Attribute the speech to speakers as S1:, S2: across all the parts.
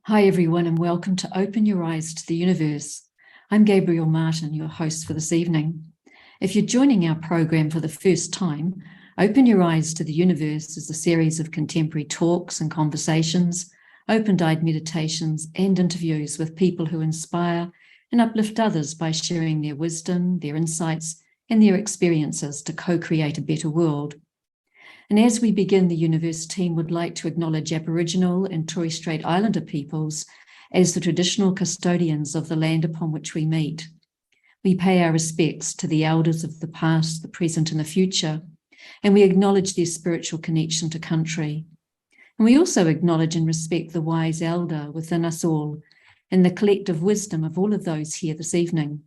S1: Hi, everyone, and welcome to Open Your Eyes to the Universe. I'm Gabrielle Martin, your host for this evening. If you're joining our program for the first time, Open Your Eyes to the Universe is a series of contemporary talks and conversations, open-eyed meditations, and interviews with people who inspire and uplift others by sharing their wisdom, their insights, and their experiences to co-create a better world. And as we begin, the Youniverse team would like to acknowledge Aboriginal and Torres Strait Islander peoples as the traditional custodians of the land upon which we meet. We pay our respects to the elders of the past, the present, and the future, and we acknowledge their spiritual connection to country. And we also acknowledge and respect the wise elder within us all and the collective wisdom of all of those here this evening.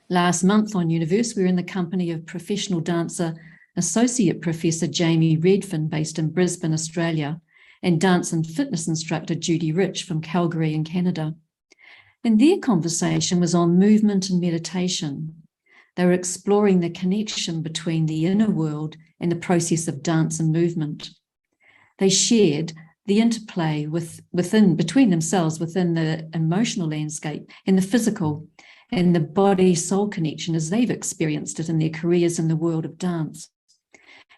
S1: Last month on Youniverse, we were in the company of professional dancer Associate Professor Jamie Redfern, based in Brisbane, Australia, and dance and fitness instructor Judy Rich from Calgary in Canada. And their conversation was on movement and meditation. They were exploring the connection between the inner world and the process of dance and movement. They shared the interplay between themselves within the emotional landscape and the physical and the body-soul connection as they've experienced it in their careers in the world of dance.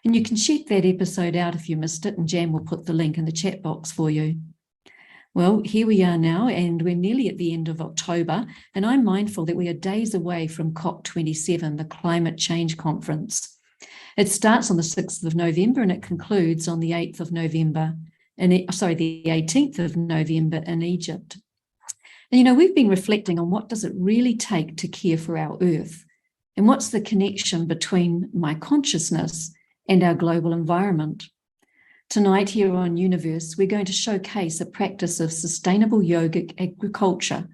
S1: And you can check that episode out if you missed it, and Jan will put the link in the chat box for you. Well, here we are now, and we're nearly at the end of October, and I'm mindful that we are days away from COP27, the Climate Change Conference. It starts on the 6th of November, and it concludes on the 8th of November, the 18th of November in Egypt. And we've been reflecting on what does it really take to care for our Earth, and what's the connection between my consciousness and our global environment. Tonight here on Youniverse, we're going to showcase a practice of sustainable yogic agriculture,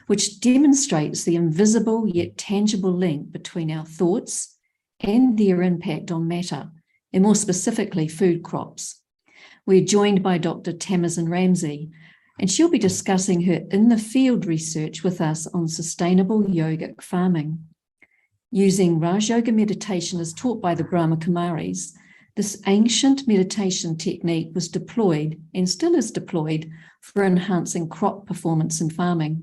S1: which demonstrates the invisible yet tangible link between our thoughts and their impact on matter, and more specifically, food crops. We're joined by Dr. Tamasin Ramsay, and she'll be discussing her in-the-field research with us on sustainable yogic farming. Using Raj Yoga meditation as taught by the Brahma Kumaris, this ancient meditation technique was deployed and still is deployed for enhancing crop performance in farming.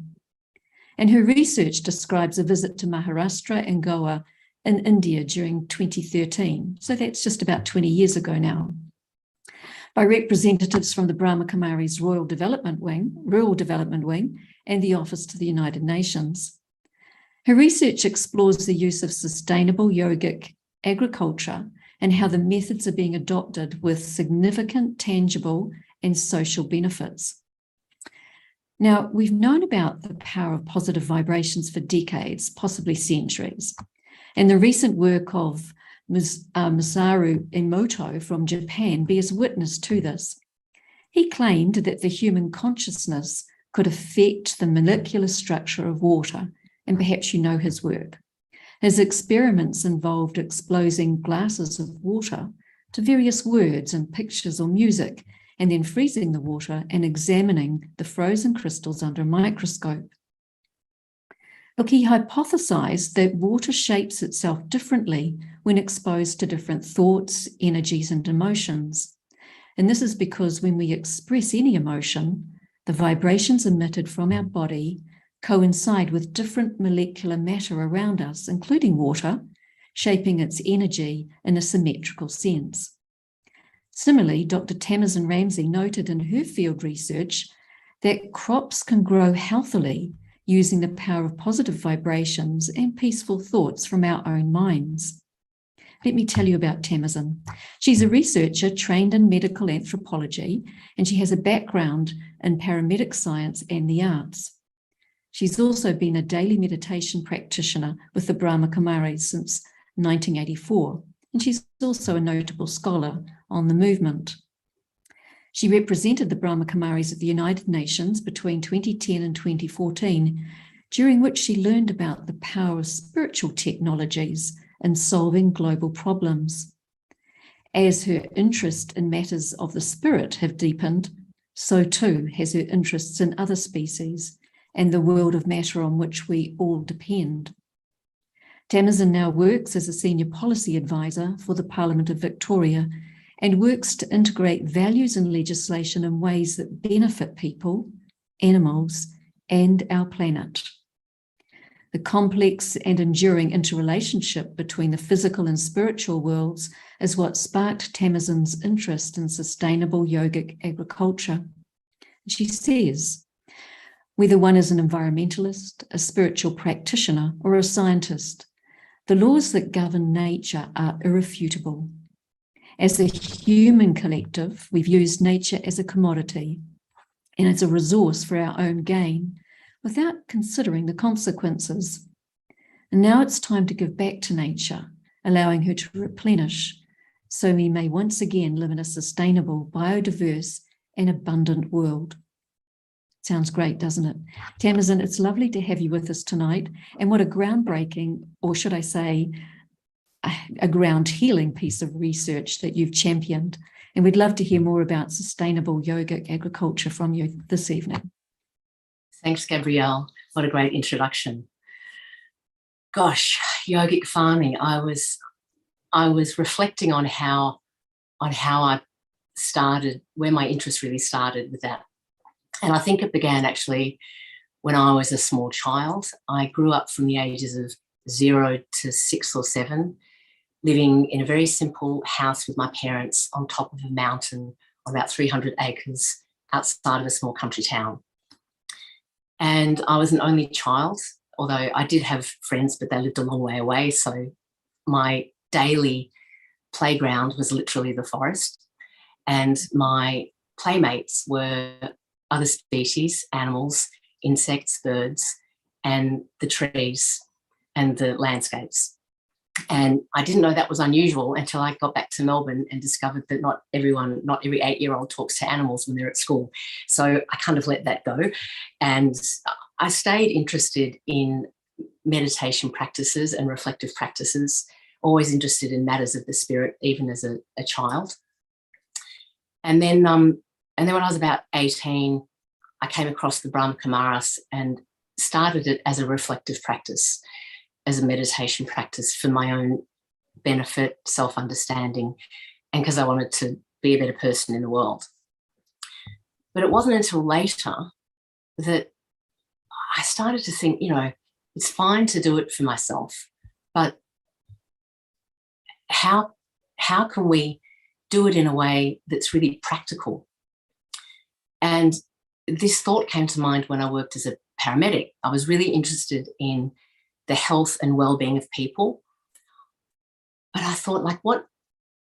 S1: And her research describes a visit to Maharashtra and Goa in India during 2013. So that's just about 20 years ago now, by representatives from the Brahma Kumaris Rural Development Wing and the Office to the United Nations. Her research explores the use of sustainable yogic agriculture and how the methods are being adopted with significant tangible and social benefits. Now, we've known about the power of positive vibrations for decades, possibly centuries, and the recent work of Masaru Emoto from Japan bears witness to this. He claimed that the human consciousness could affect the molecular structure of water, and perhaps you know his work. His experiments involved exposing glasses of water to various words and pictures or music, and then freezing the water and examining the frozen crystals under a microscope. Look, he hypothesized that water shapes itself differently when exposed to different thoughts, energies, and emotions. And this is because when we express any emotion, the vibrations emitted from our body coincide with different molecular matter around us, including water, shaping its energy in a symmetrical sense. Similarly, Dr. Tamasin Ramsay noted in her field research that crops can grow healthily using the power of positive vibrations and peaceful thoughts from our own minds. Let me tell you about Tamasin. She's a researcher trained in medical anthropology, and she has a background in paramedic science and the arts. She's also been a daily meditation practitioner with the Brahma Kumaris since 1984, and she's also a notable scholar on the movement. She represented the Brahma Kumaris at the United Nations between 2010 and 2014, during which she learned about the power of spiritual technologies in solving global problems. As her interest in matters of the spirit have deepened, so too has her interests in other species and the world of matter on which we all depend. Tamasin now works as a senior policy advisor for the Parliament of Victoria and works to integrate values and legislation in ways that benefit people, animals, and our planet. The complex and enduring interrelationship between the physical and spiritual worlds is what sparked Tamasin's interest in sustainable yogic agriculture. She says, whether one is an environmentalist, a spiritual practitioner, or a scientist, the laws that govern nature are irrefutable. As a human collective, we've used nature as a commodity and as a resource for our own gain, without considering the consequences. And now it's time to give back to nature, allowing her to replenish, so we may once again live in a sustainable, biodiverse, and abundant world. Sounds great, doesn't it? Tamasin, it's lovely to have you with us tonight. And what a groundbreaking, or should I say, a ground healing piece of research that you've championed. And we'd love to hear more about sustainable yogic agriculture from you this evening.
S2: Thanks, Gabrielle. What a great introduction. Gosh, yogic farming. I was reflecting on how I started, where my interest really started with that. And I think it began actually when I was a small child. I grew up from the ages of 0 to 6 or 7, living in a very simple house with my parents on top of a mountain on about 300 acres outside of a small country town. And I was an only child, although I did have friends, but they lived a long way away. So my daily playground was literally the forest. And my playmates were other species, animals, insects, birds, and the trees and the landscapes. And I didn't know that was unusual until I got back to Melbourne and discovered that not every 8-year-old talks to animals when they're at school. So I kind of let that go. And I stayed interested in meditation practices and reflective practices, always interested in matters of the spirit, even as a child. And then when I was about 18, I came across the Brahma Kumaris and started it as a reflective practice, as a meditation practice for my own benefit, self-understanding, and because I wanted to be a better person in the world. But it wasn't until later that I started to think, it's fine to do it for myself, but how can we do it in a way that's really practical? And this thought came to mind when I worked as a paramedic. I was really interested in the health and well-being of people. But I thought,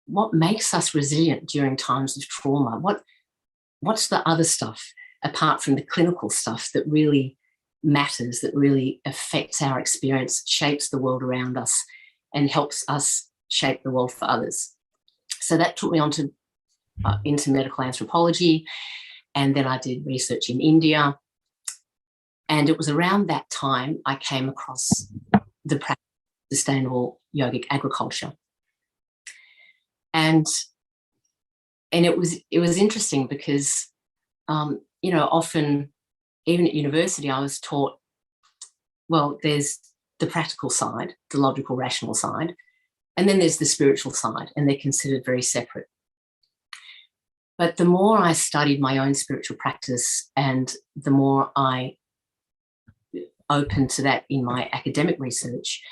S2: what makes us resilient during times of trauma? What's the other stuff, apart from the clinical stuff, that really matters, that really affects our experience, shapes the world around us, and helps us shape the world for others? So that took me into medical anthropology, and then I did research in India. And it was around that time I came across the practice of sustainable yogic agriculture. And it was interesting because, often, even at university, I was taught, well, there's the practical side, the logical, rational side, and then there's the spiritual side, and they're considered very separate. But the more I studied my own spiritual practice and the more I opened to that in my academic research,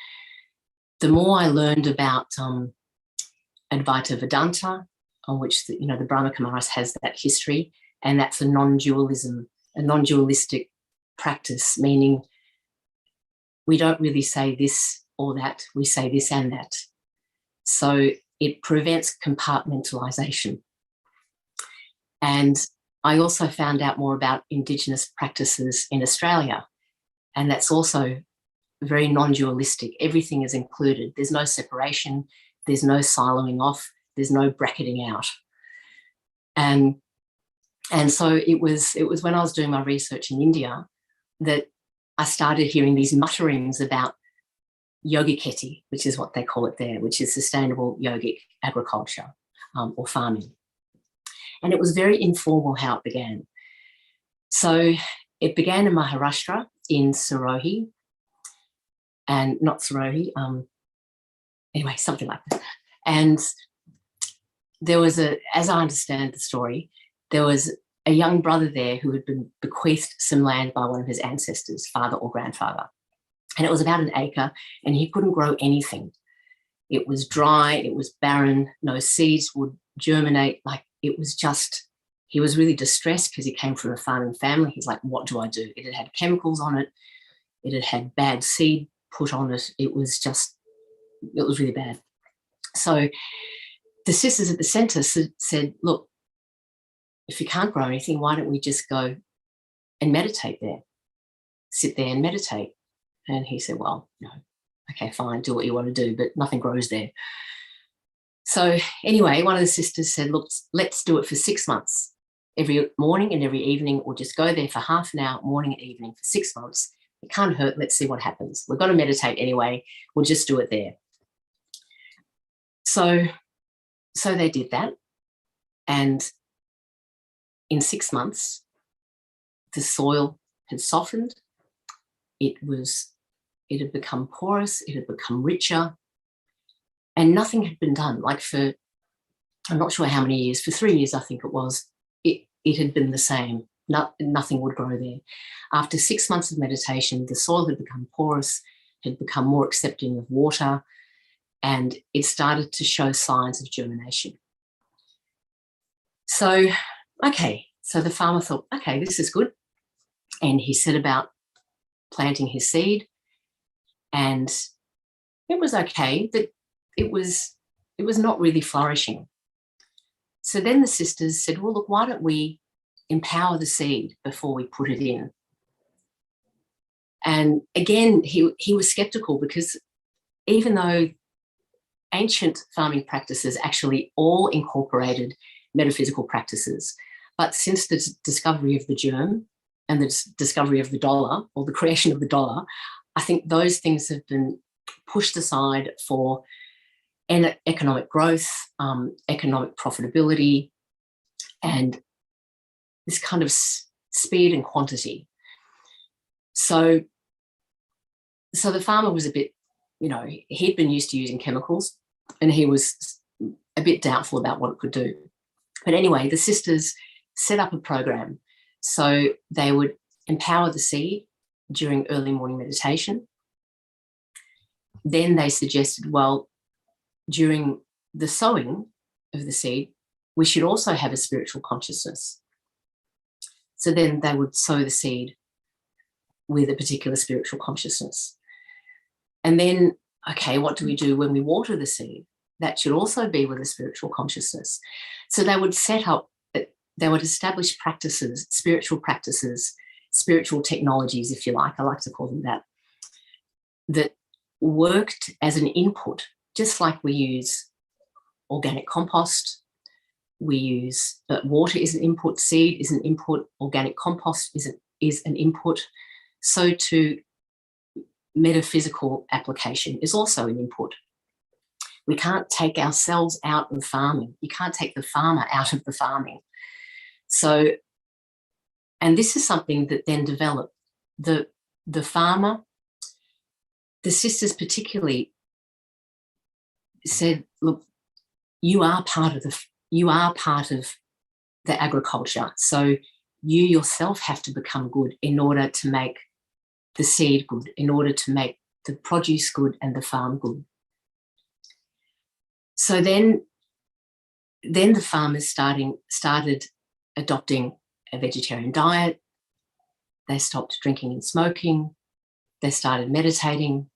S2: the more I learned about Advaita Vedanta, on which the Brahma Kumaris has that history, and that's a non-dualistic practice, meaning we don't really say this or that, we say this and that. So it prevents compartmentalization. And I also found out more about Indigenous practices in Australia, and that's also very non-dualistic. Everything is included. There's no separation. There's no siloing off. There's no bracketing out. And so it was when I was doing my research in India that I started hearing these mutterings about yogiketi, which is what they call it there, which is sustainable yogic agriculture or farming. And it was very informal how it began. So it began in Maharashtra, in Sirohi, and not Sirohi, anyway, something like that. And there was as I understand the story, there was a young brother there who had been bequeathed some land by one of his ancestors, father or grandfather. And it was about an acre, and he couldn't grow anything. It was dry, it was barren, no seeds would germinate. Like, it was just, he was really distressed because he came from a farming family. He's like, what do I do? It had chemicals on it. It had had bad seed put on it. It was really bad. So the sisters at the centre said, look, if you can't grow anything, why don't we just go and meditate there? Sit there and meditate. And he said, well, no, okay, fine, do what you want to do, but nothing grows there. So anyway, one of the sisters said, look, let's do it for 6 months. Every morning and every evening, we'll just go there for half an hour, morning and evening, for 6 months. It can't hurt. Let's see what happens. We're going to meditate anyway. We'll just do it there. So they did that. And in 6 months, the soil had softened. It had become porous. It had become richer. And nothing had been done. Like, for, I'm not sure how many years, for 3 years, I think it was, it had been the same. Nothing would grow there. After 6 months of meditation, the soil had become porous, had become more accepting of water, and it started to show signs of germination. So, okay, so the farmer thought, okay, this is good. And he set about planting his seed, and it was okay, but it was not really flourishing. So then the sisters said, well, look, why don't we empower the seed before we put it in? And again, he was skeptical, because even though ancient farming practices actually all incorporated metaphysical practices, but since the discovery of the germ and the discovery of the dollar, or the creation of the dollar, I think those things have been pushed aside for economic growth, economic profitability, and this kind of speed and quantity. So the farmer was a bit, he'd been used to using chemicals, and he was a bit doubtful about what it could do. But anyway, the sisters set up a program. So they would empower the seed during early morning meditation. Then they suggested, well, during the sowing of the seed, we should also have a spiritual consciousness. So then they would sow the seed with a particular spiritual consciousness. And then, okay, what do we do when we water the seed? That should also be with a spiritual consciousness. So they would establish practices, spiritual technologies, if you like, I like to call them that worked as an input, just like we use organic compost, we use water is an input, seed is an input, organic compost is an input. So too, metaphysical application is also an input. We can't take ourselves out of farming. You can't take the farmer out of the farming. So, and this is something that then developed. The farmer, the sisters particularly said, look, you are part of the agriculture. So you yourself have to become good in order to make the seed good, in order to make the produce good and the farm good. So then the farmers started adopting a vegetarian diet. They stopped drinking and smoking. They started meditating.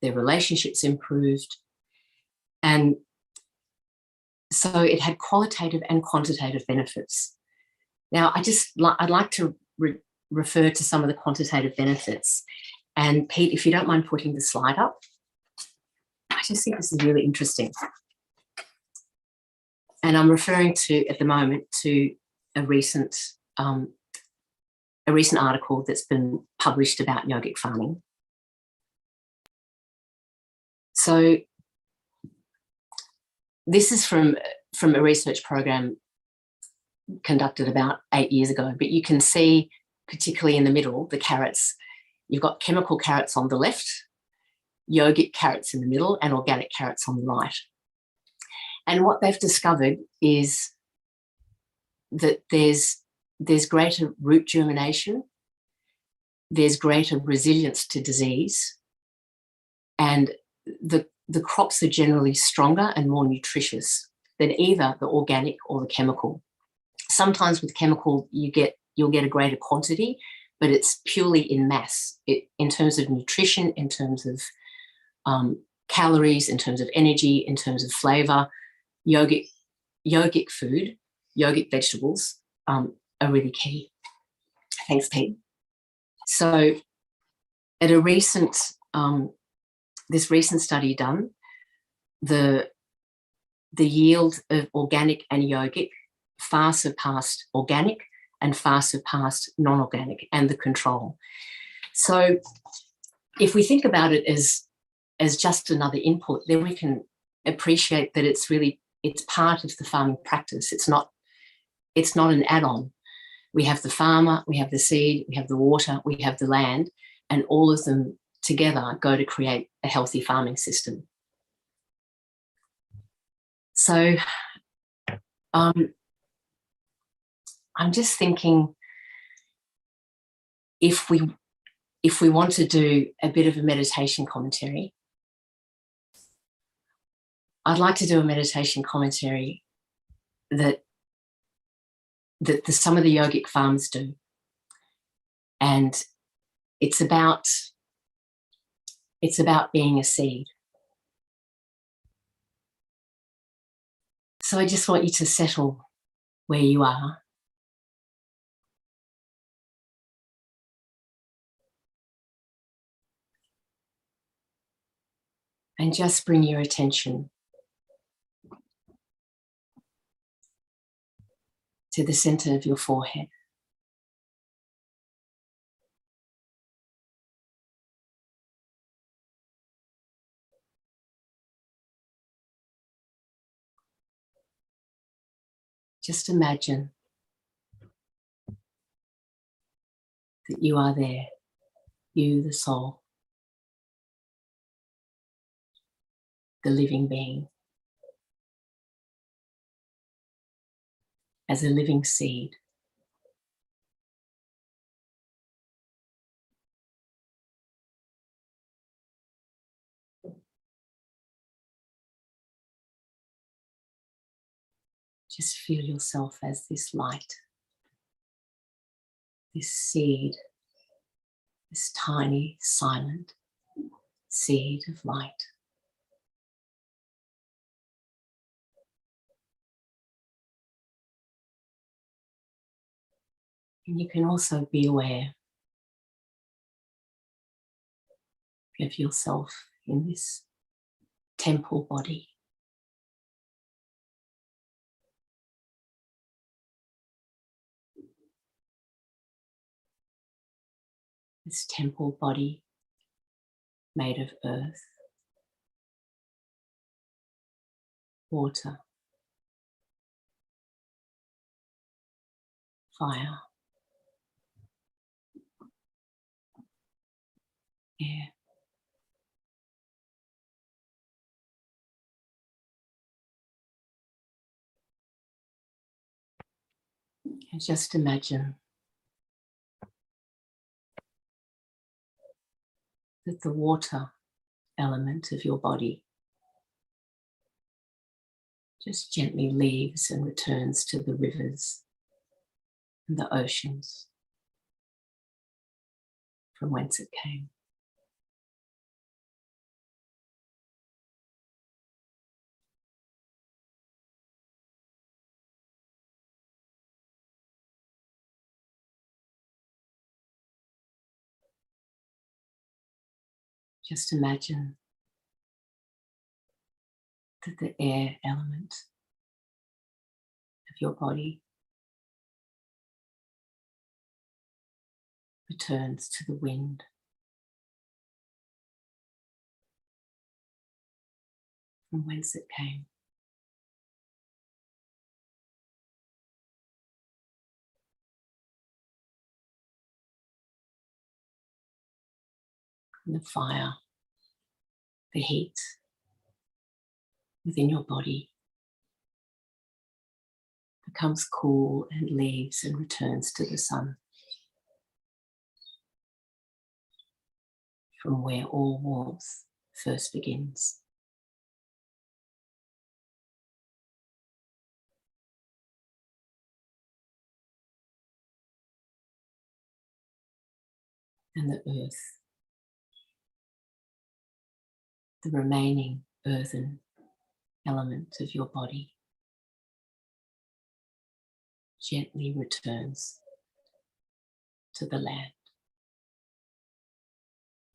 S2: Their relationships improved. And so it had qualitative and quantitative benefits. Now, I'd like to refer to some of the quantitative benefits. And Pete, if you don't mind putting the slide up, I just think this is really interesting. And I'm referring to, at the moment, to a recent article that's been published about yogic farming. So this is from a research program conducted about 8 years ago, but you can see, particularly in the middle, the carrots. You've got chemical carrots on the left, yogic carrots in the middle, and organic carrots on the right. And what they've discovered is that there's greater root germination, there's greater resilience to disease, and the crops are generally stronger and more nutritious than either the organic or the chemical. Sometimes with chemical, you'll get a greater quantity, but it's purely in mass. In terms of nutrition, in terms of calories, in terms of energy, in terms of flavour, yogic food, yogic vegetables are really key. Thanks, Pete. So at a recent this recent study done, the yield of organic and yogic far surpassed organic and far surpassed non-organic and the control. So if we think about it as just another input, then we can appreciate that it's part of the farming practice. It's not an add-on. We have the farmer, we have the seed, we have the water, we have the land, and all of them together go to create a healthy farming system. So I'm just thinking, if we want to do a bit of a meditation commentary, I'd like to do a meditation commentary that some of the yogic farmers do. And it's about being a seed. So I just want you to settle where you are. And just bring your attention to the center of your forehead. Just imagine that you are there, you, the soul, the living being, as a living seed. Just feel yourself as this light, this seed, this tiny, silent seed of light. And you can also be aware of yourself in this temple body. This temple body made of earth, water, fire, air. And just imagine that the water element of your body just gently leaves and returns to the rivers and the oceans from whence it came. Just imagine that the air element of your body returns to the wind from whence it came. And the fire, the heat within your body becomes cool and leaves and returns to the sun, from where all warmth first begins. And the earth, the remaining earthen element of your body, gently returns to the land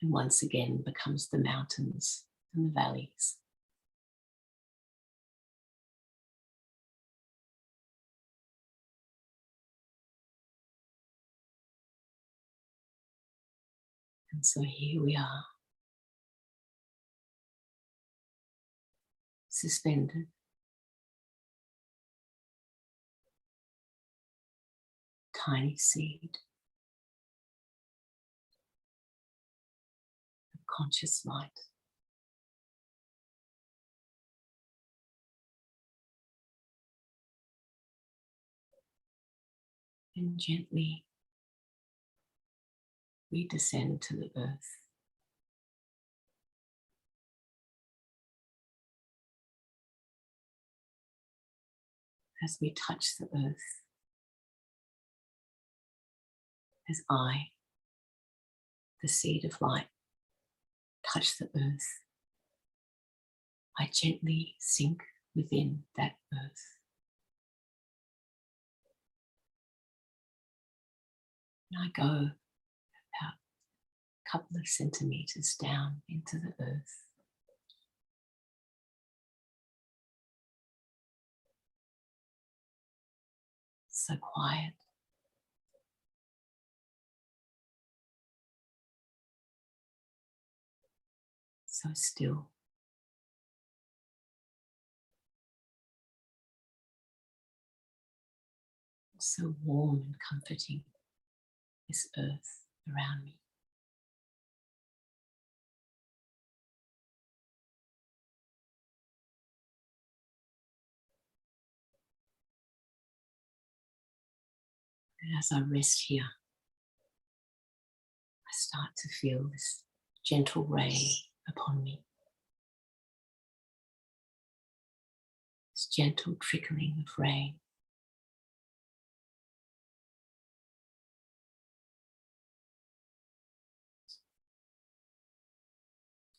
S2: and once again becomes the mountains and the valleys. And so here we are, suspended, tiny seed of conscious light. And gently we descend to the earth. As we touch the earth, as I, the seed of light, touch the earth, I gently sink within that earth. And I go about a couple of centimeters down into the earth. So quiet. So still. So warm and comforting, this earth around me. And as I rest here, I start to feel this gentle rain upon me. This gentle trickling of rain.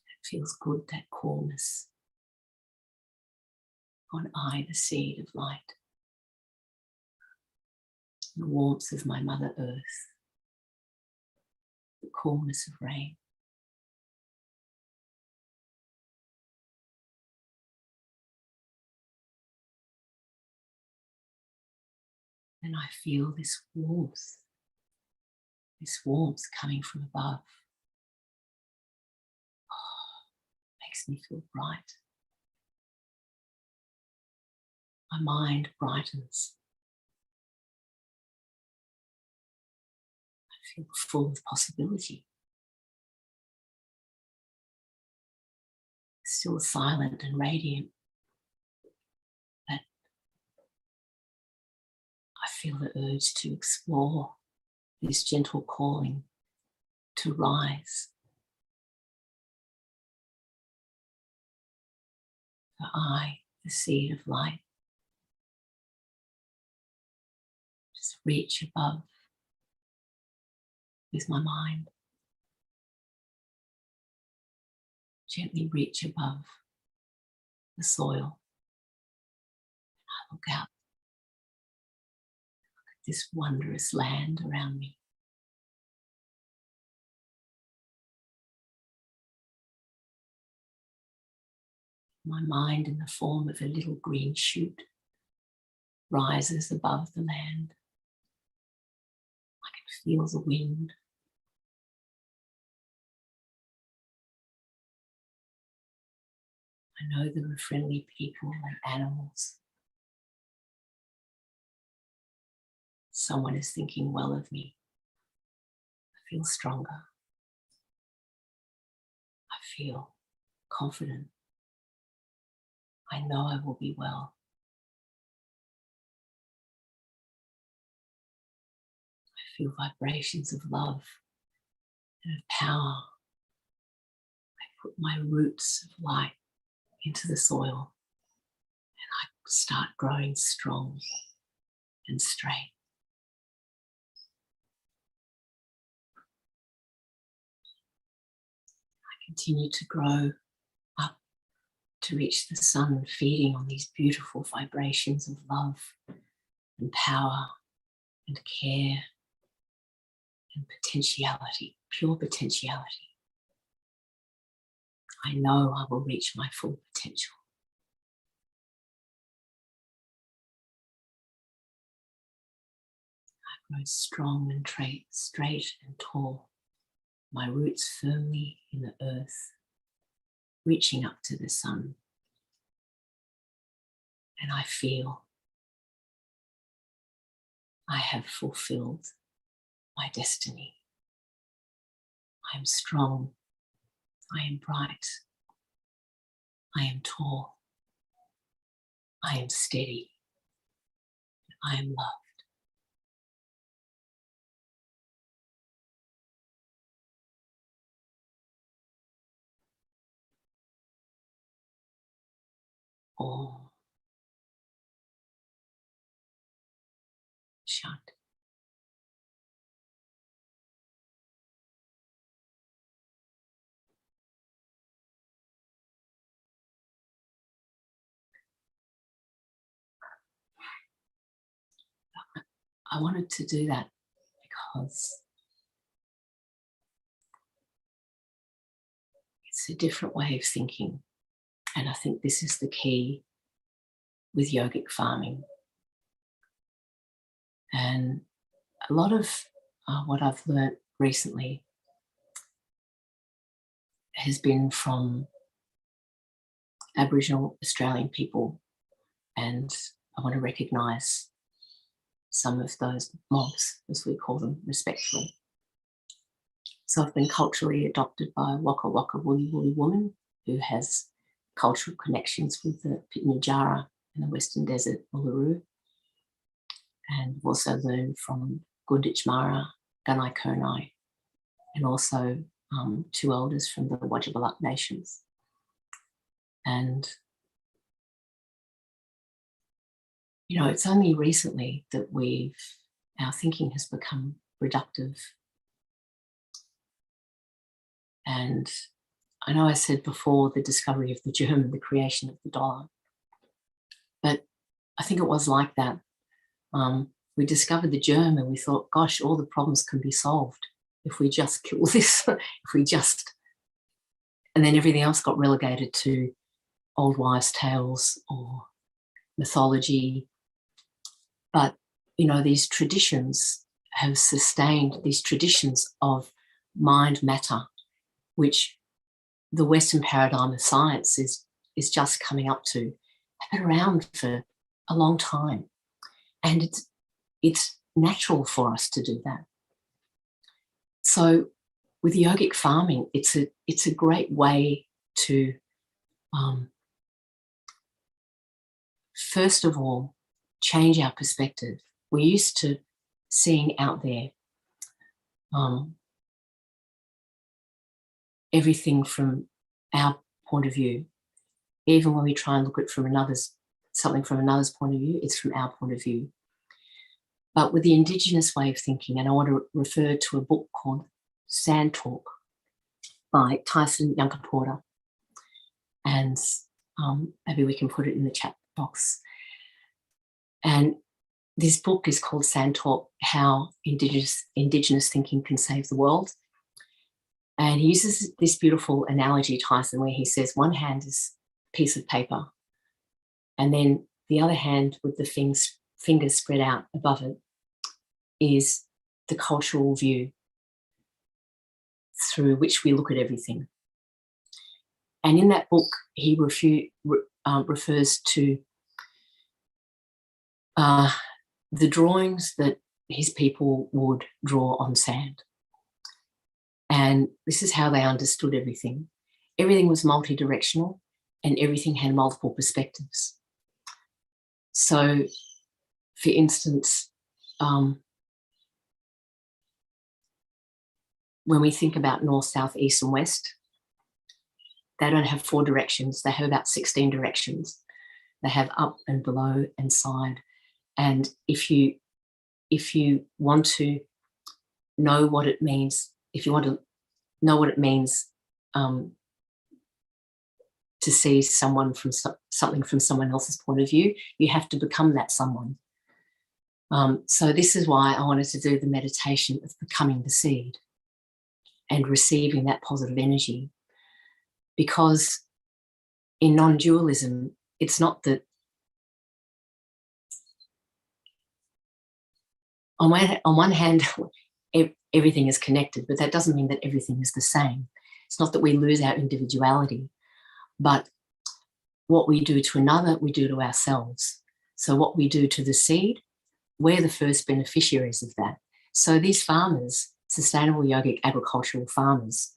S2: It feels good, that coolness on I, the seed of light. The warmth of my Mother Earth. The coolness of rain. And I feel this warmth coming from above. Oh, makes me feel bright. My mind brightens. I feel full of possibility. Still silent and radiant, but I feel the urge to explore this gentle calling to rise. For I, the seed of light, just reach above with my mind. Gently reach above the soil. I look out. Look at this wondrous land around me. My mind, in the form of a little green shoot, rises above the land. I can feel the wind. I know there are friendly people and animals. Someone is thinking well of me. I feel stronger. I feel confident. I know I will be well. feel vibrations of love and of power. I put my roots of light into the soil and I start growing strong and straight. I continue to grow up to reach the sun, feeding on these beautiful vibrations of love and power and care and potentiality, pure potentiality. I know I will reach my full potential. I grow strong and straight and tall, my roots firmly in the earth, reaching up to the sun. And I feel I have fulfilled my destiny. I am strong. I am bright. I am tall. I am steady. I am loved. Om Shanti. I wanted to do that because it's a different way of thinking. And I think this is the key with yogic farming. And a lot of what I've learnt recently has been from Aboriginal Australian people. And I want to recognise some of those mobs, as we call them, respectfully. So I've been culturally adopted by a Waka Waka Woolly Woolly woman who has cultural connections with the Pitjantjatjara in the Western Desert, Uluru. And I've also learned from Gunditj Mara, Gunai Kurnai, and also 2 elders from the Wajibulak nations. And you know, it's only recently that our thinking has become reductive. And I know I said before the discovery of the germ and the creation of the dollar, but I think it was like that. We discovered the germ and we thought, gosh, all the problems can be solved if we just kill this, and then everything else got relegated to old wives' tales or mythology. But, you know, these traditions have sustained, these traditions of mind matter, which the Western paradigm of science is just coming up to, have been around for a long time. And it's natural for us to do that. So with yogic farming, it's a great way to, first of all, change our perspective. We're used to seeing out there everything from our point of view. Even when we try and look at something from another's point of view, it's from our point of view. But with the Indigenous way of thinking, and I want to refer to a book called Sand Talk by Tamasin Porter, and maybe we can put it in the chat box. And this book is called Sand Talk, How Indigenous Thinking Can Save the World. And he uses this beautiful analogy, Tyson, where he says one hand is a piece of paper, and then the other hand with the fingers spread out above it is the cultural view through which we look at everything. And in that book, he refers to the drawings that his people would draw on sand. And this is how they understood everything. Everything was multi-directional and everything had multiple perspectives. So, for instance, when we think about north, south, east, and west, they don't have 4 directions. They have about 16 directions. They have up and below and side. And if you want to know what it means, if you want to know what it means to see someone from something from someone else's point of view, you have to become that someone. So this is why I wanted to do the meditation of becoming the seed and receiving that positive energy. Because in non-dualism, it's not that on one hand, everything is connected, but that doesn't mean that everything is the same. It's not that we lose our individuality, but what we do to another, we do to ourselves. So what we do to the seed, we're the first beneficiaries of that. So these farmers, sustainable yogic agricultural farmers,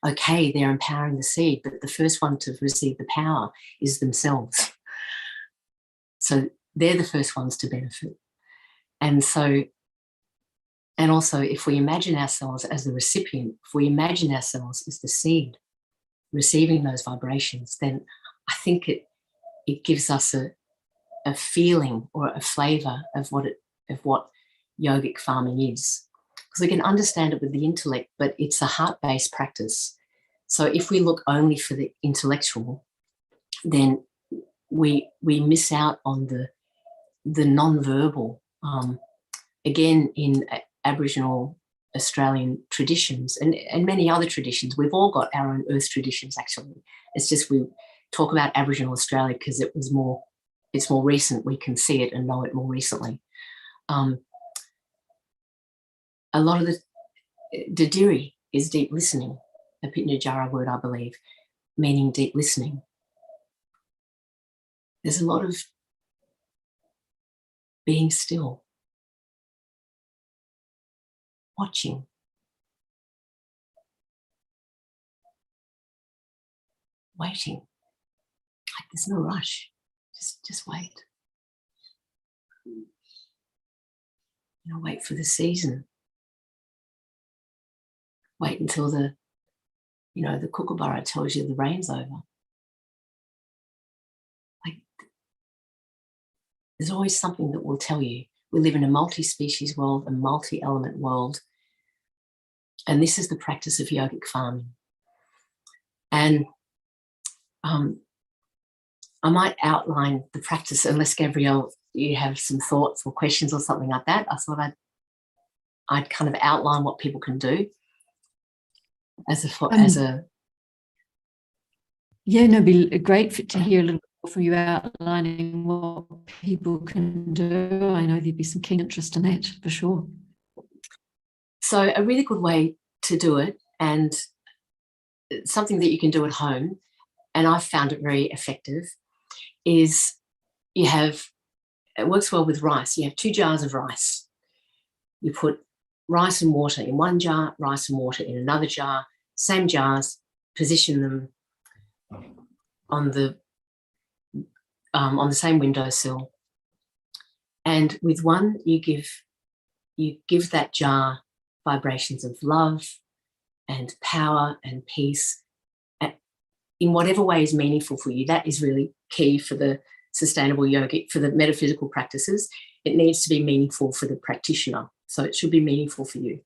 S2: okay, they're empowering the seed, but the first one to receive the power is themselves. So they're the first ones to benefit. And also, if we imagine ourselves as the recipient, if we imagine ourselves as the seed receiving those vibrations, then I think it gives us a feeling or a flavour of what yogic farming is. Because we can understand it with the intellect, but it's a heart-based practice. So if we look only for the intellectual, then we miss out on the non-verbal. Again, in Aboriginal Australian traditions and many other traditions, we've all got our own earth traditions, actually. It's just we talk about Aboriginal Australia because it's more recent. We can see it and know it more recently. A lot of the Didiri is deep listening, a Pitjantjatjara word, I believe, meaning deep listening. There's a lot of being still, watching, waiting. Like there's no rush. Just wait. Wait for the season. Wait until the kookaburra tells you the rain's over. Like there's always something that will tell you. We live in a multi-species world, a multi-element world. And this is the practice of yogic farming. And I might outline the practice, unless, Gabrielle, you have some thoughts or questions or something like that. I thought I'd kind of outline what people can do
S1: Yeah, no, it'd be great to hear a little more from you outlining what people can do. I know there'd be some keen interest in that for sure.
S2: So a really good way to do it, and something that you can do at home, and I've found it very effective, is it works well with rice. You have 2 jars of rice. You put rice and water in one jar, rice and water in another jar, same jars, position them on the same windowsill. And with one, you give that jar vibrations of love and power and peace in whatever way is meaningful for you. That is really key for the sustainable yogic, for the metaphysical practices. It needs to be meaningful for the practitioner. So it should be meaningful for you.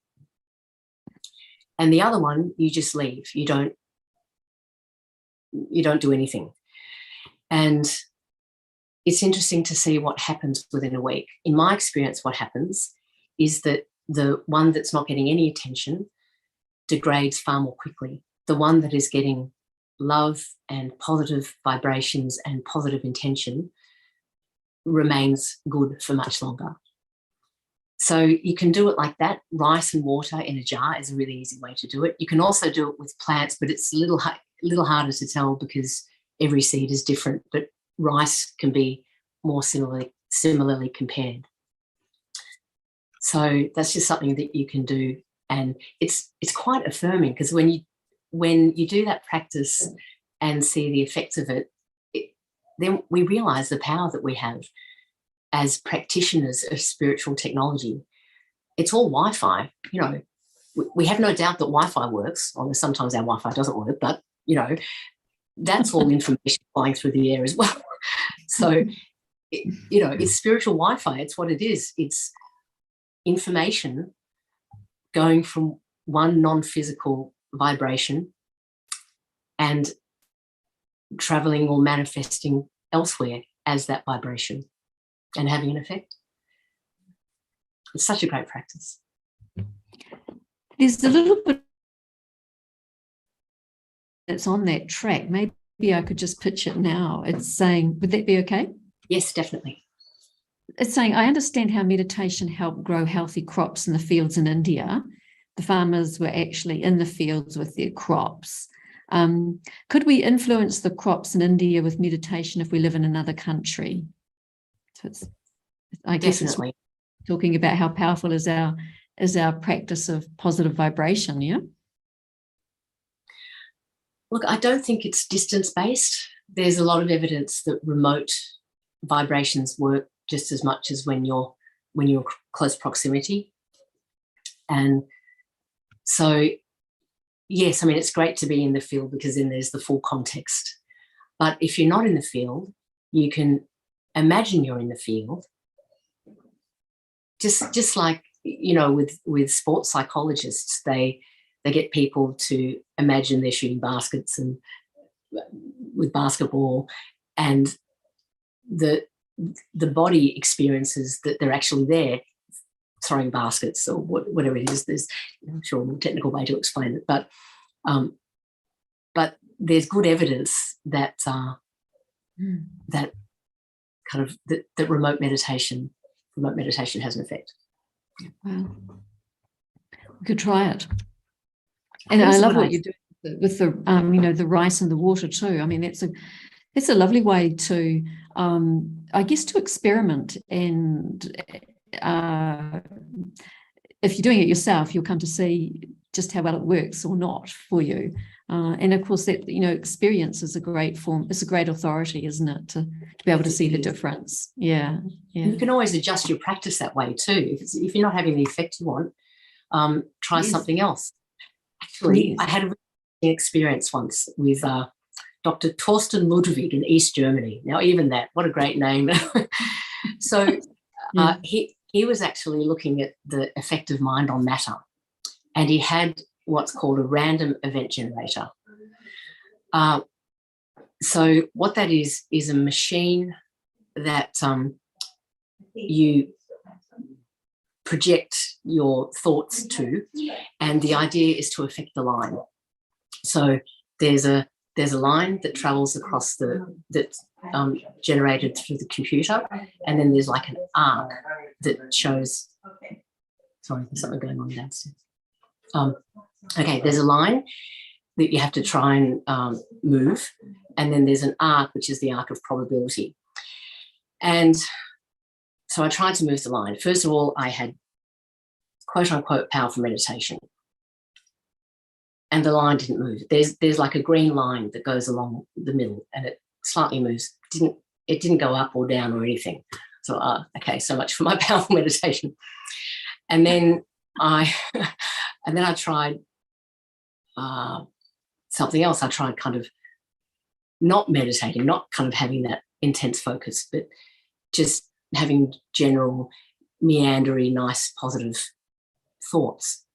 S2: And the other one, you just leave. You don't do anything. And it's interesting to see what happens within a week. In my experience, what happens is that the one that's not getting any attention degrades far more quickly. The one that is getting love and positive vibrations and positive intention remains good for much longer. So you can do it like that. Rice and water in a jar is a really easy way to do it. You can also do it with plants, but it's a little harder to tell because every seed is different, but rice can be more similarly compared. So that's just something that you can do, and it's quite affirming, because when you do that practice and see the effects of it, then we realise the power that we have as practitioners of spiritual technology. It's all Wi-Fi, we have no doubt that Wi-Fi works, although sometimes our Wi-Fi doesn't work, but, that's all information flying through the air as well. So, it's spiritual Wi-Fi. It's what it is. It's information going from one non-physical vibration and traveling or manifesting elsewhere as that vibration and having an effect. It's such a great practice.
S1: There's a little bit that's on that track. Maybe I could just pitch it now. It's saying, would that be okay?
S2: Yes, definitely.
S1: It's saying, I understand how meditation helped grow healthy crops in the fields in India. The farmers were actually in the fields with their crops. Could we influence the crops in India with meditation if we live in another country? So I guess
S2: Definitely.
S1: it's talking about how powerful is our practice of positive vibration, yeah?
S2: Look, I don't think it's distance-based. There's a lot of evidence that remote vibrations work just as much as when you're close proximity. And so, yes, I mean, it's great to be in the field because then there's the full context. But if you're not in the field, you can imagine you're in the field. Just like, with sports psychologists, they get people to imagine they're shooting baskets and with basketball, and the body experiences that they're actually there throwing baskets or whatever it is. There's, I'm sure, a more technical way to explain it, but there's good evidence that that kind of that remote meditation has an effect.
S1: Wow, we could try it. And I love what you do with the the rice and the water too. I mean, that's a lovely way to, I guess, to experiment. And if you're doing it yourself, you'll come to see just how well it works or not for you. And of course, that experience is a great form. It's a great authority, isn't it, to be able to see the difference? Yeah.
S2: And you can always adjust your practice that way too. If you're not having the effect you want, try something else. Actually, I had an experience once with Dr. Torsten Ludwig in East Germany. Now, even that, what a great name. So he was actually looking at the effect of mind on matter, and he had what's called a random event generator. So what that is a machine that you project your thoughts to, and the idea is to affect the line. So there's a line that travels across that's generated through the computer, and then there's like an arc that shows. Sorry, there's something going on downstairs. Okay, there's a line that you have to try and move, and then there's an arc, which is the arc of probability. And so I tried to move the line. First of all, I had quote unquote powerful meditation, and the line didn't move. There's like a green line that goes along the middle, and it slightly moves. It didn't go up or down or anything. So okay, so much for my powerful meditation. And then I tried something else. I tried kind of not meditating, not kind of having that intense focus, but just having general meandery, nice, positive thoughts.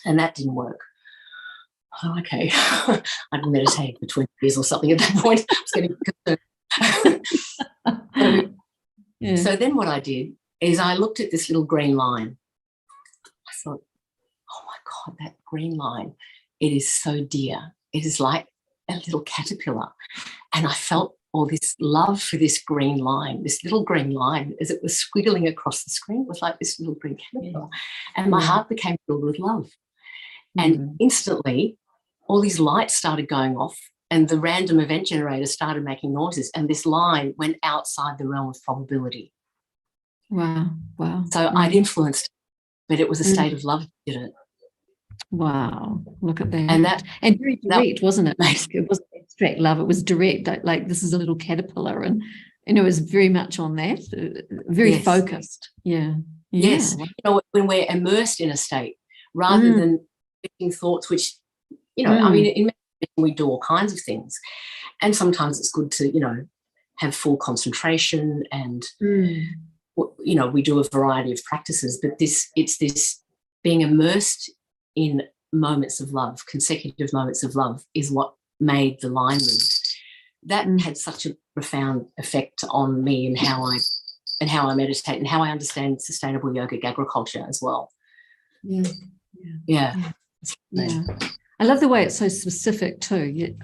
S2: And that didn't work. Oh, okay. I'd meditated for 20 years or something at that point. I was getting concerned. So then what I did is I looked at this little green line. I thought, oh my God, that green line, it is so dear. It is like a little caterpillar. And I felt all this love for this green line, this little green line, as it was squiggling across the screen. It was like this little green caterpillar. And my heart became filled with love. And instantly, all these lights started going off, and the random event generator started making noises, and this line went outside the realm of probability.
S1: Wow.
S2: So I'd influenced, but it was a state of love that did it.
S1: Wow, look at that.
S2: And
S1: very direct, wasn't it? It wasn't abstract love, it was direct, like this is a little caterpillar, and it was very much on that, very focused. Yeah.
S2: Yes. When we're immersed in a state rather than thinking thoughts which, you know, I mean, in meditation we do all kinds of things, and sometimes it's good to, you know, have full concentration and, you know, we do a variety of practices, but it's this being immersed in moments of love, consecutive moments of love, is what made the line move. That had such a profound effect on me and how I meditate and how I understand sustainable yogic agriculture as well. Yeah.
S1: I love the way it's so specific too.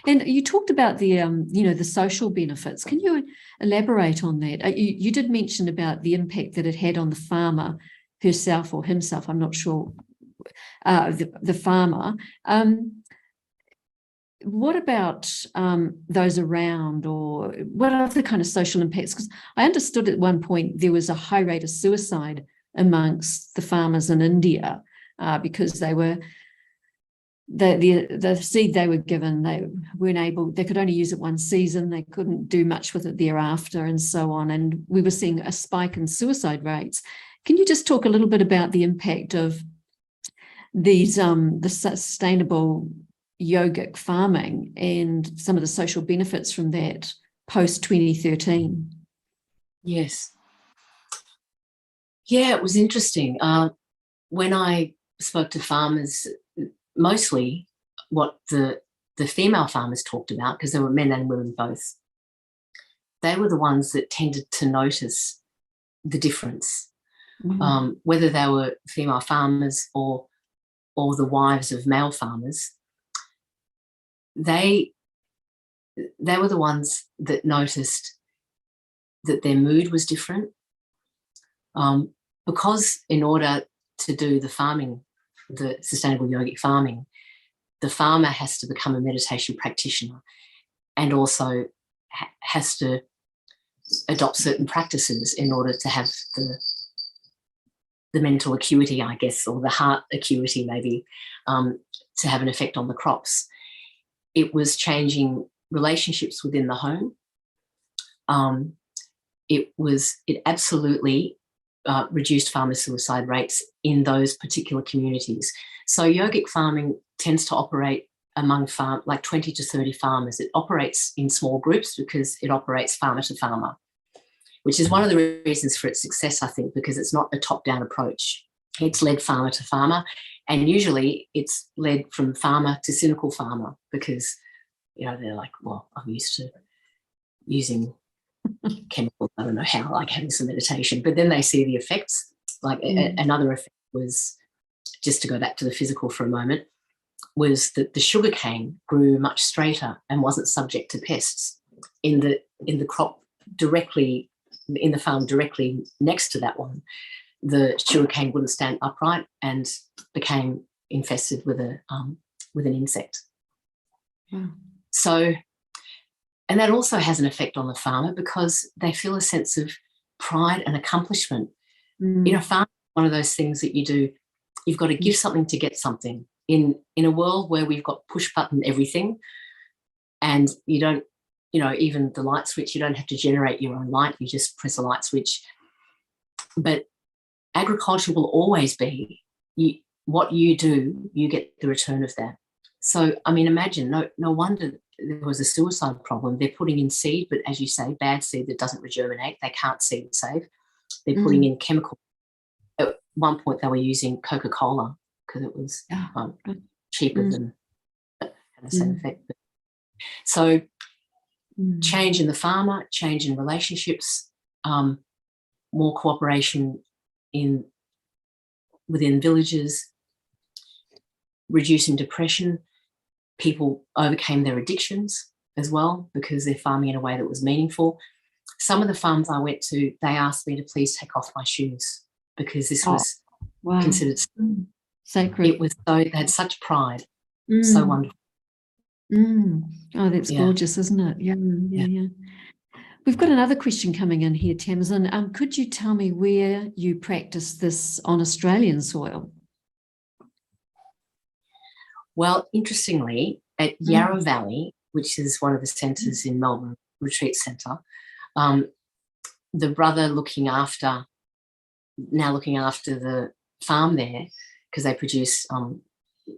S1: And you talked about the, you know, the social benefits. Can you elaborate on that? You did mention about the impact that it had on the farmer herself or himself. I'm not sure. The farmer. What about those around, or what other kind of social impacts? Because I understood at one point there was a high rate of suicide amongst the farmers in India because they were the seed they were given, they weren't able, they could only use it one season, they couldn't do much with it thereafter, and so on. And we were seeing a spike in suicide rates. Can you just talk a little bit about the impact of these the sustainable yogic farming and some of the social benefits from that post 2013?
S2: Yes. Yeah, it was interesting. When I spoke to farmers, mostly what the female farmers talked about, because there were men and women both, they were the ones that tended to notice the difference, whether they were female farmers or the wives of male farmers. They were the ones that noticed that their mood was different, because in order to do the farming, the sustainable yogic farming, the farmer has to become a meditation practitioner and also has to adopt certain practices in order to have the mental acuity, I guess, or the heart acuity maybe, to have an effect on the crops. It was changing relationships within the home. It absolutely reduced farmer suicide rates in those particular communities. So yogic farming tends to operate among like 20 to 30 farmers. It operates in small groups because it operates farmer to farmer, which is one of the reasons for its success, I think, because it's not a top-down approach. It's led farmer to farmer, and usually it's led from farmer to cynical farmer because, you know, they're like, well, I'm used to using chemicals, I don't know how, like having some meditation. But then they see the effects. Like another effect was, just to go back to the physical for a moment, was that the sugar cane grew much straighter and wasn't subject to pests in the crop directly, in the farm directly next to that one. The sugarcane wouldn't stand upright and became infested with an insect. So, and that also has an effect on the farmer because they feel a sense of pride and accomplishment. You know, farming is one of those things that you do. You've got to give something to get something. In a world where we've got push button everything, and you don't, you know, even the light switch, you don't have to generate your own light. You just press a light switch. But agriculture will always be what you do, you get the return of that. So, I mean, imagine, no wonder there was a suicide problem. They're putting in seed, but as you say, bad seed that doesn't regerminate. They can't seed save. They're putting in chemical. At one point, they were using Coca-Cola because it was cheaper than had the same effect. So, change in the farmer, change in relationships, more cooperation within villages, reducing depression. People overcame their addictions as well because they're farming in a way that was meaningful. Some of the farms I went to, they asked me to please take off my shoes because this was considered
S1: sacred.
S2: It was so, they had such pride. So wonderful.
S1: Oh, that's gorgeous, isn't it? Yeah. We've got another question coming in here, Tamasin. Could you tell me where you practice this on Australian soil? Well,
S2: interestingly, at Yarra Valley, which is one of the centres in Melbourne, retreat centre, the brother looking after the farm there because they produce,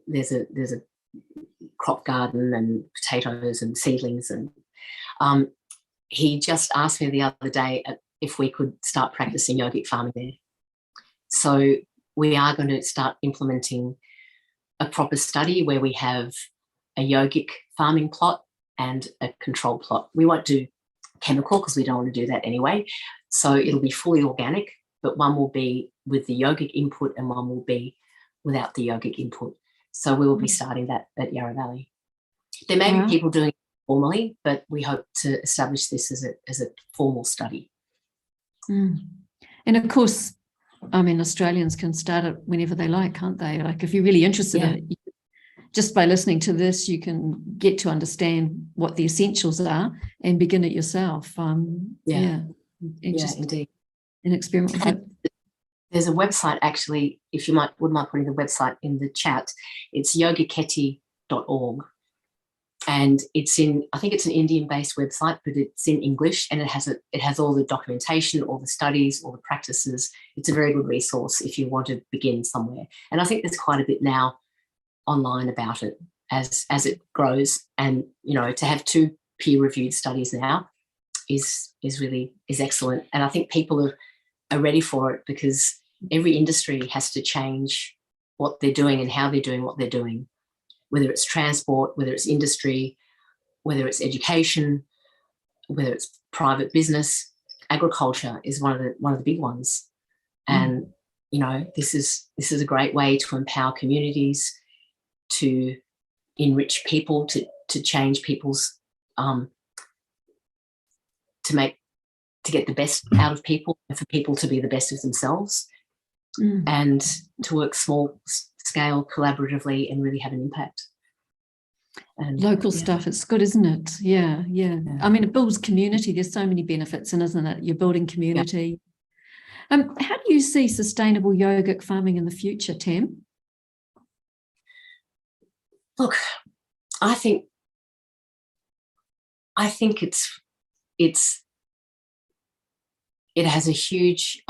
S2: there's a crop garden and potatoes and seedlings, and he just asked me the other day if we could start practicing yogic farming there. So we are going to start implementing a proper study where we have a yogic farming plot and a control plot. We won't do chemical because we don't want to do that anyway. So it'll be fully organic, but one will be with the yogic input and one will be without the yogic input. So we will be starting that at Yarra Valley. There may be people doing it formally, but we hope to establish this as a formal study.
S1: And of course, I mean, Australians can start it whenever they like, can't they? Like, if you're really interested in it, just by listening to this, you can get to understand what the essentials are and begin it yourself.
S2: Indeed.
S1: And experiment with it.
S2: There's a website, actually, if you wouldn't mind putting the website in the chat. It's yogiketi.org. And I think it's an Indian-based website, but it's in English, and it has all the documentation, all the studies, all the practices. It's a very good resource if you want to begin somewhere. And I think there's quite a bit now online about it as it grows. And, to have 2 peer-reviewed studies now is excellent. And I think people are ready for it, because every industry has to change what they're doing and how they're doing what they're doing. Whether it's transport, whether it's industry, whether it's education, whether it's private business, agriculture is one of the big ones. And this is a great way to empower communities, to enrich people, to change people's to get the best out of people, and for people to be the best of themselves, and to work small scale collaboratively and really have an impact. And
S1: local stuff, it's good, isn't it? Yeah. I mean, it builds community. There's so many benefits in, isn't it? You're building community. How do you see sustainable yogic farming in the future, Tam?
S2: Look, I think it has a huge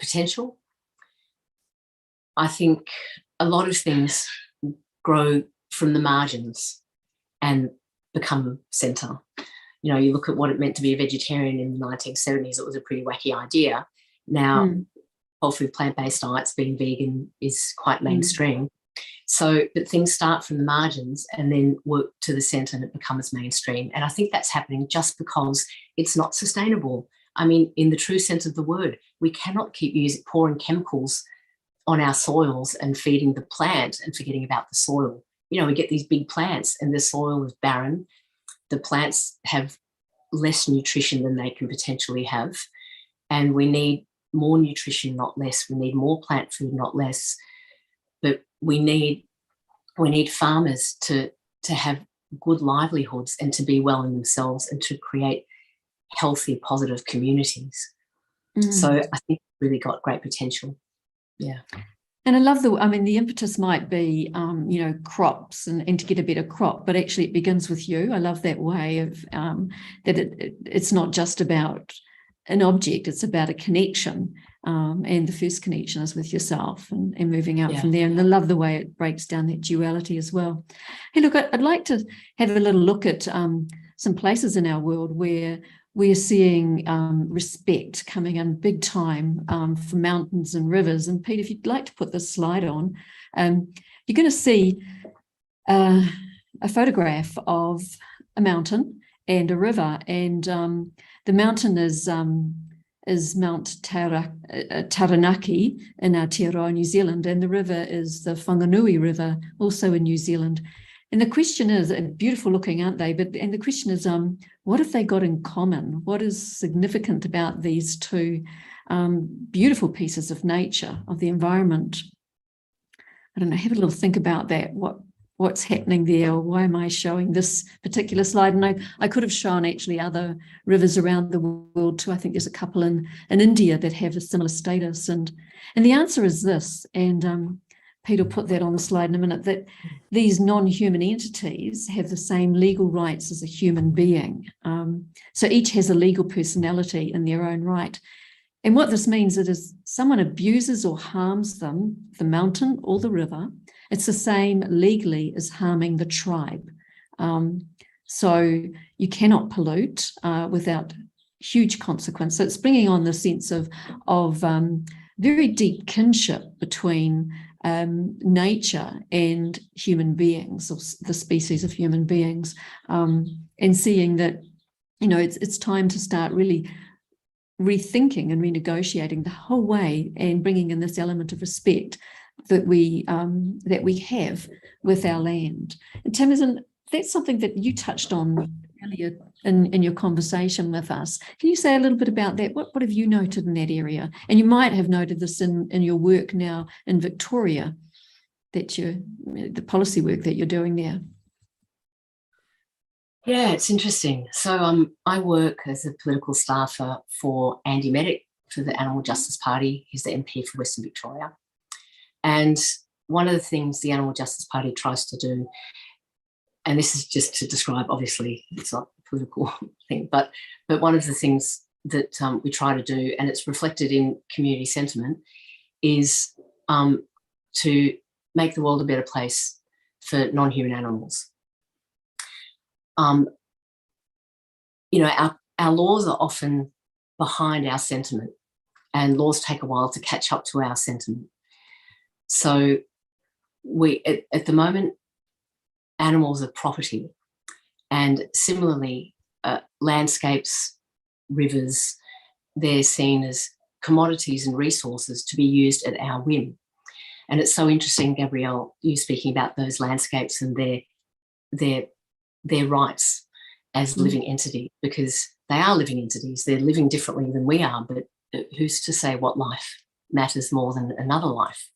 S2: potential. I think a lot of things grow from the margins and become centre. You look at what it meant to be a vegetarian in the 1970s, it was a pretty wacky idea. Now, whole food plant-based diets, being vegan, is quite mainstream. So, but things start from the margins and then work to the centre, and it becomes mainstream. And I think that's happening just because it's not sustainable. I mean, in the true sense of the word, we cannot keep pouring chemicals on our soils and feeding the plant and forgetting about the soil. We get these big plants and the soil is barren. The plants have less nutrition than they can potentially have. And we need more nutrition, not less. We need more plant food, not less. But we need farmers to have good livelihoods and to be well in themselves and to create healthy, positive communities. So I think it's really got great potential. Yeah. And
S1: I love the impetus might be, crops and to get a better crop, but actually it begins with you. I love that way of that it's not just about an object, it's about a connection. And the first connection is with yourself and moving out from there. And I love the way it breaks down that duality as well. Hey, look, I'd like to have a little look at some places in our world where we're seeing respect coming in big time for mountains and rivers. And Pete, if you'd like to put this slide on, you're going to see a photograph of a mountain and a river. And the mountain is Mount Taranaki in Aotearoa, New Zealand, and the river is the Whanganui River, also in New Zealand. And the question is, beautiful looking, aren't they? And the question is, what have they got in common? What is significant about these two beautiful pieces of nature, of the environment? I don't know, have a little think about that. What's happening there? Or why am I showing this particular slide? And I could have shown actually other rivers around the world too. I think there's a couple in India that have a similar status. And the answer is this, and Peter will put that on the slide in a minute, that these non-human entities have the same legal rights as a human being. So each has a legal personality in their own right. And what this means is someone abuses or harms them, the mountain or the river, it's the same legally as harming the tribe. So you cannot pollute without huge consequence. So it's bringing on the sense of very deep kinship between nature and human beings, or the species of human beings, and seeing that, you know, it's time to start really rethinking and renegotiating the whole way, and bringing in this element of respect that we have with our land. And Tamasin, that's something that you touched on earlier in your conversation with us. Can you say a little bit about that? What have you noted in that area? And you might have noted this in your work now in Victoria, the policy work that you're doing there.
S2: Yeah, it's interesting. So I work as a political staffer for Andy Meddick for the Animal Justice Party. He's the MP for Western Victoria. And one of the things the Animal Justice Party tries to do, and this is just to describe, obviously, it's not a political thing, but one of the things that we try to do, and it's reflected in community sentiment, is to make the world a better place for non-human animals. You know, our laws are often behind our sentiment, and laws take a while to catch up to our sentiment. So at the moment, animals are property, and similarly, landscapes, rivers, they're seen as commodities and resources to be used at our whim. And it's so interesting, Gabrielle, you speaking about those landscapes and their rights as living entities, because they are living entities. They're living differently than we are, but who's to say what life matters more than another life?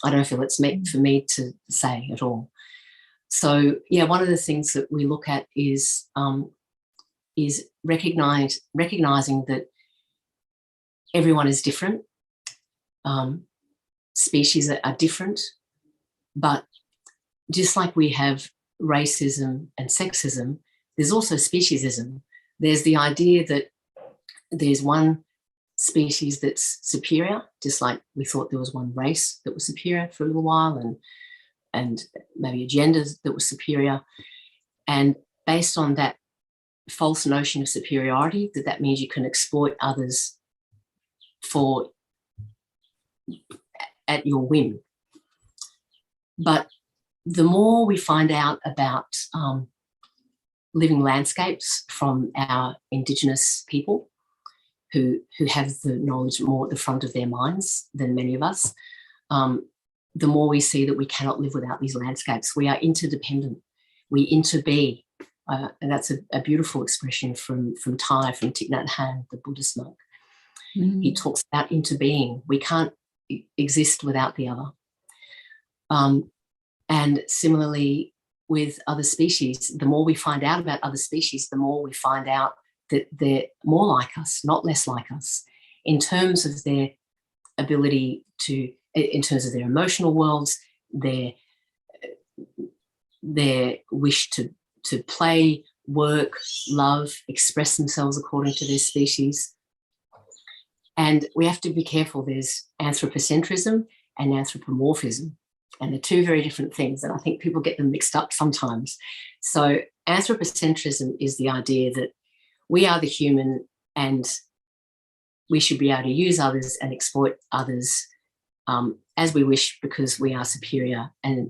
S2: I don't feel it's meant for me to say at all. So, yeah, one of the things that we look at is recognizing that everyone is different. Species are different, but just like we have racism and sexism, there's also speciesism. There's the idea that there's one species that's superior, just like we thought there was one race that was superior for a little while, and maybe a gender that was superior. And based on that false notion of superiority, that means you can exploit others at your whim. But the more we find out about living landscapes from our Indigenous people, who have the knowledge more at the front of their minds than many of us, the more we see that we cannot live without these landscapes. We are interdependent. We interbe. And that's a beautiful expression from Thich Nhat Hanh, the Buddhist monk. He talks about interbeing. We can't exist without the other. And similarly with other species, the more we find out about other species, the more we find out that they're more like us, not less like us, in terms of their ability to, in terms of their emotional worlds, their wish to play, work, love, express themselves according to their species. And we have to be careful. There's anthropocentrism and anthropomorphism, and they're two very different things, and I think people get them mixed up sometimes. So anthropocentrism is the idea that we are the human and we should be able to use others and exploit others as we wish, because we are superior and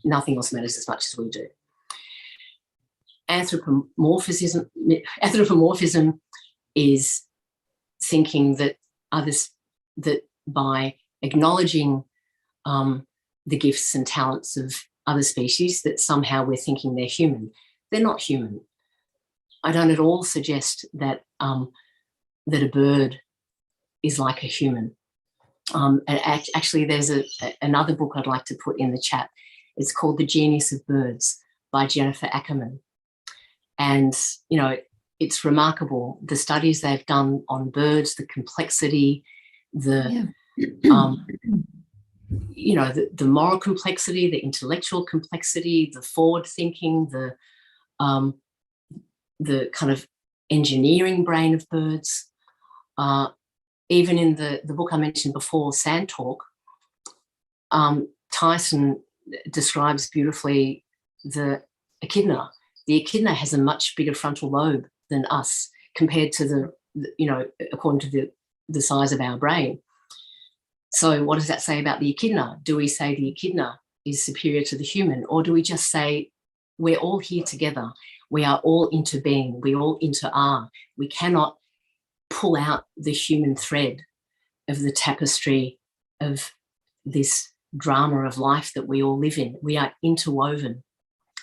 S2: nothing else matters as much as we do. Anthropomorphism is thinking that by acknowledging the gifts and talents of other species, that somehow we're thinking they're human. They're not human. I don't at all suggest that that a bird is like a human. And actually, there's another book I'd like to put in the chat. It's called The Genius of Birds by Jennifer Ackerman. And, you know, it's remarkable, the studies they've done on birds, the complexity, the moral complexity, the intellectual complexity, the forward thinking, the kind of engineering brain of birds. even in the book I mentioned before, Sand Talk, Tyson describes beautifully the echidna. The echidna has a much bigger frontal lobe than us compared to according to the size of our brain. So what does that say about the echidna? Do we say the echidna is superior to the human, or do we just say we're all here together? We are all interbeing. We all inter-are. We cannot pull out the human thread of the tapestry of this drama of life that we all live in. We are interwoven.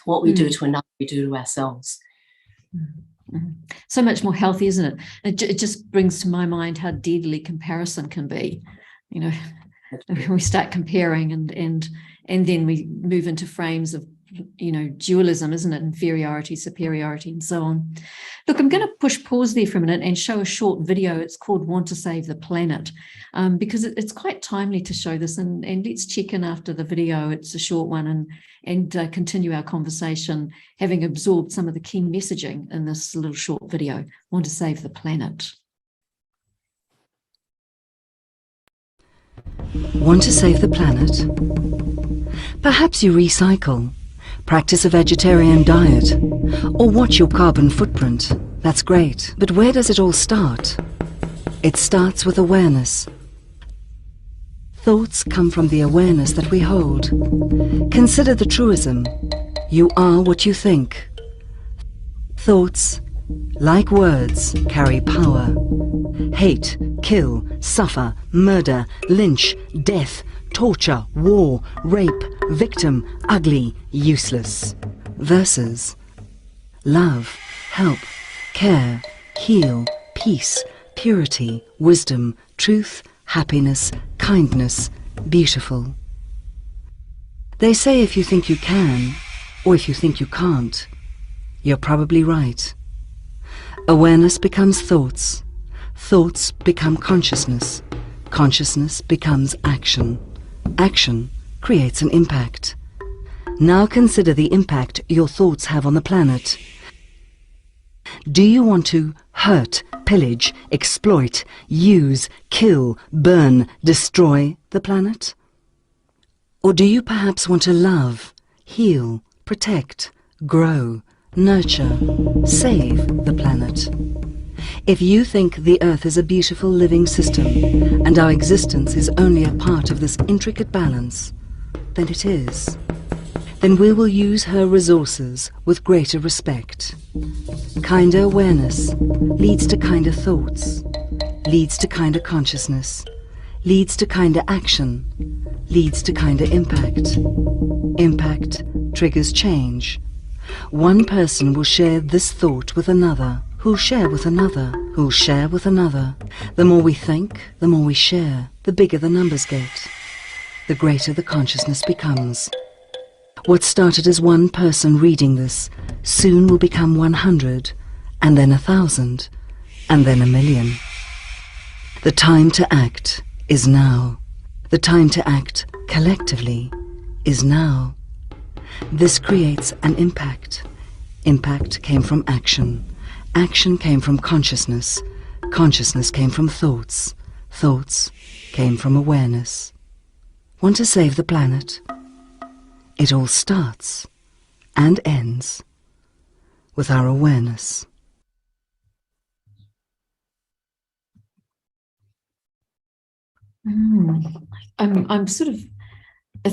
S2: What we do to another, we do to ourselves.
S1: So much more healthy, isn't it? It just brings to my mind how deadly comparison can be. You know, we start comparing and then we move into frames of, you know, dualism, isn't it? Inferiority, superiority, and so on. Look, I'm going to push pause there for a minute and show a short video. It's called Want to Save the Planet, because it's quite timely to show this, and let's check in after the video. It's a short one, and continue our conversation, having absorbed some of the key messaging in this little short video. Want to Save the Planet.
S3: Want to save the planet? Perhaps you recycle, practice a vegetarian diet, or watch your carbon footprint. That's great. But where does it all start? It starts with awareness. Thoughts come from the awareness that we hold. Consider the truism, you are what you think. Thoughts, like words, carry power. Hate, kill, suffer, murder, lynch, death, torture, war, rape, victim, ugly, useless. Versus love, help, care, heal, peace, purity, wisdom, truth, happiness, kindness, beautiful. They say if you think you can, or if you think you can't, you're probably right. Awareness becomes thoughts. Thoughts become consciousness. Consciousness becomes action. Action creates an impact. Now consider the impact your thoughts have on the planet. Do you want to hurt, pillage, exploit, use, kill, burn, destroy the planet? Or do you perhaps want to love, heal, protect, grow, nurture, save the planet? If you think the Earth is a beautiful living system and our existence is only a part of this intricate balance, then it is. Then we will use her resources with greater respect. Kinder awareness leads to kinder thoughts, leads to kinder consciousness, leads to kinder action, leads to kinder impact. Impact triggers change. One person will share this thought with another, who'll share with another, who'll share with another. The more we think, the more we share, the bigger the numbers get, the greater the consciousness becomes. What started as one person reading this soon will become 100, and then 1,000, and then 1,000,000. The time to act is now. The time to act collectively is now. This creates an impact. Impact came from action. Action came from consciousness. Consciousness came from thoughts. Thoughts came from awareness. Want to save the planet? It all starts and ends with our awareness.
S1: I'm sort of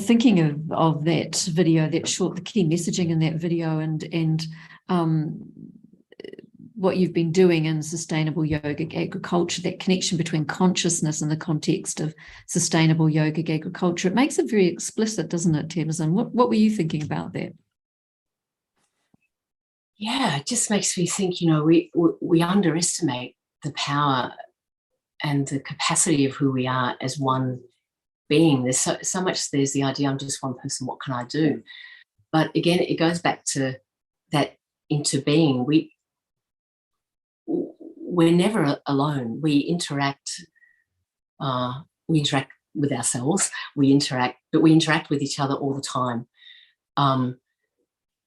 S1: thinking of that video, that short, the key messaging in that video, and what you've been doing in sustainable yogic agriculture, that connection between consciousness in the context of sustainable yogic agriculture. It makes it very explicit, doesn't it, Tamasin? What were you thinking about that?
S2: Yeah, it just makes me think, you know, we underestimate the power and the capacity of who we are as one being. There's so much, there's the idea, I'm just one person, what can I do? But again, it goes back to that interbeing. We're never alone. We interact with ourselves, but we interact with each other all the time,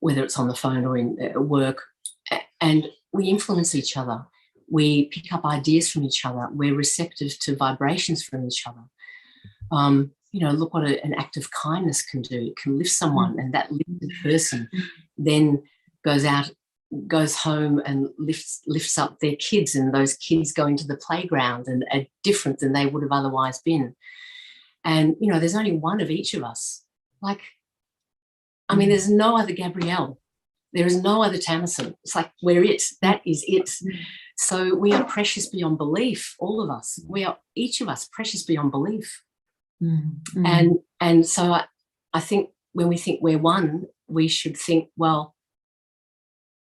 S2: whether it's on the phone or in work, and we influence each other. We pick up ideas from each other. We're receptive to vibrations from each other. Look what an act of kindness can do. It can lift someone, and that lifted person then goes home and lifts up their kids, and those kids go into the playground and are different than they would have otherwise been. And, there's only one of each of us. There's no other Gabrielle. There is no other Tamasin. It's like we're it. That is it. So we are precious beyond belief, all of us. We are, each of us, precious beyond belief. And so I think when we think we're one, we should think, well,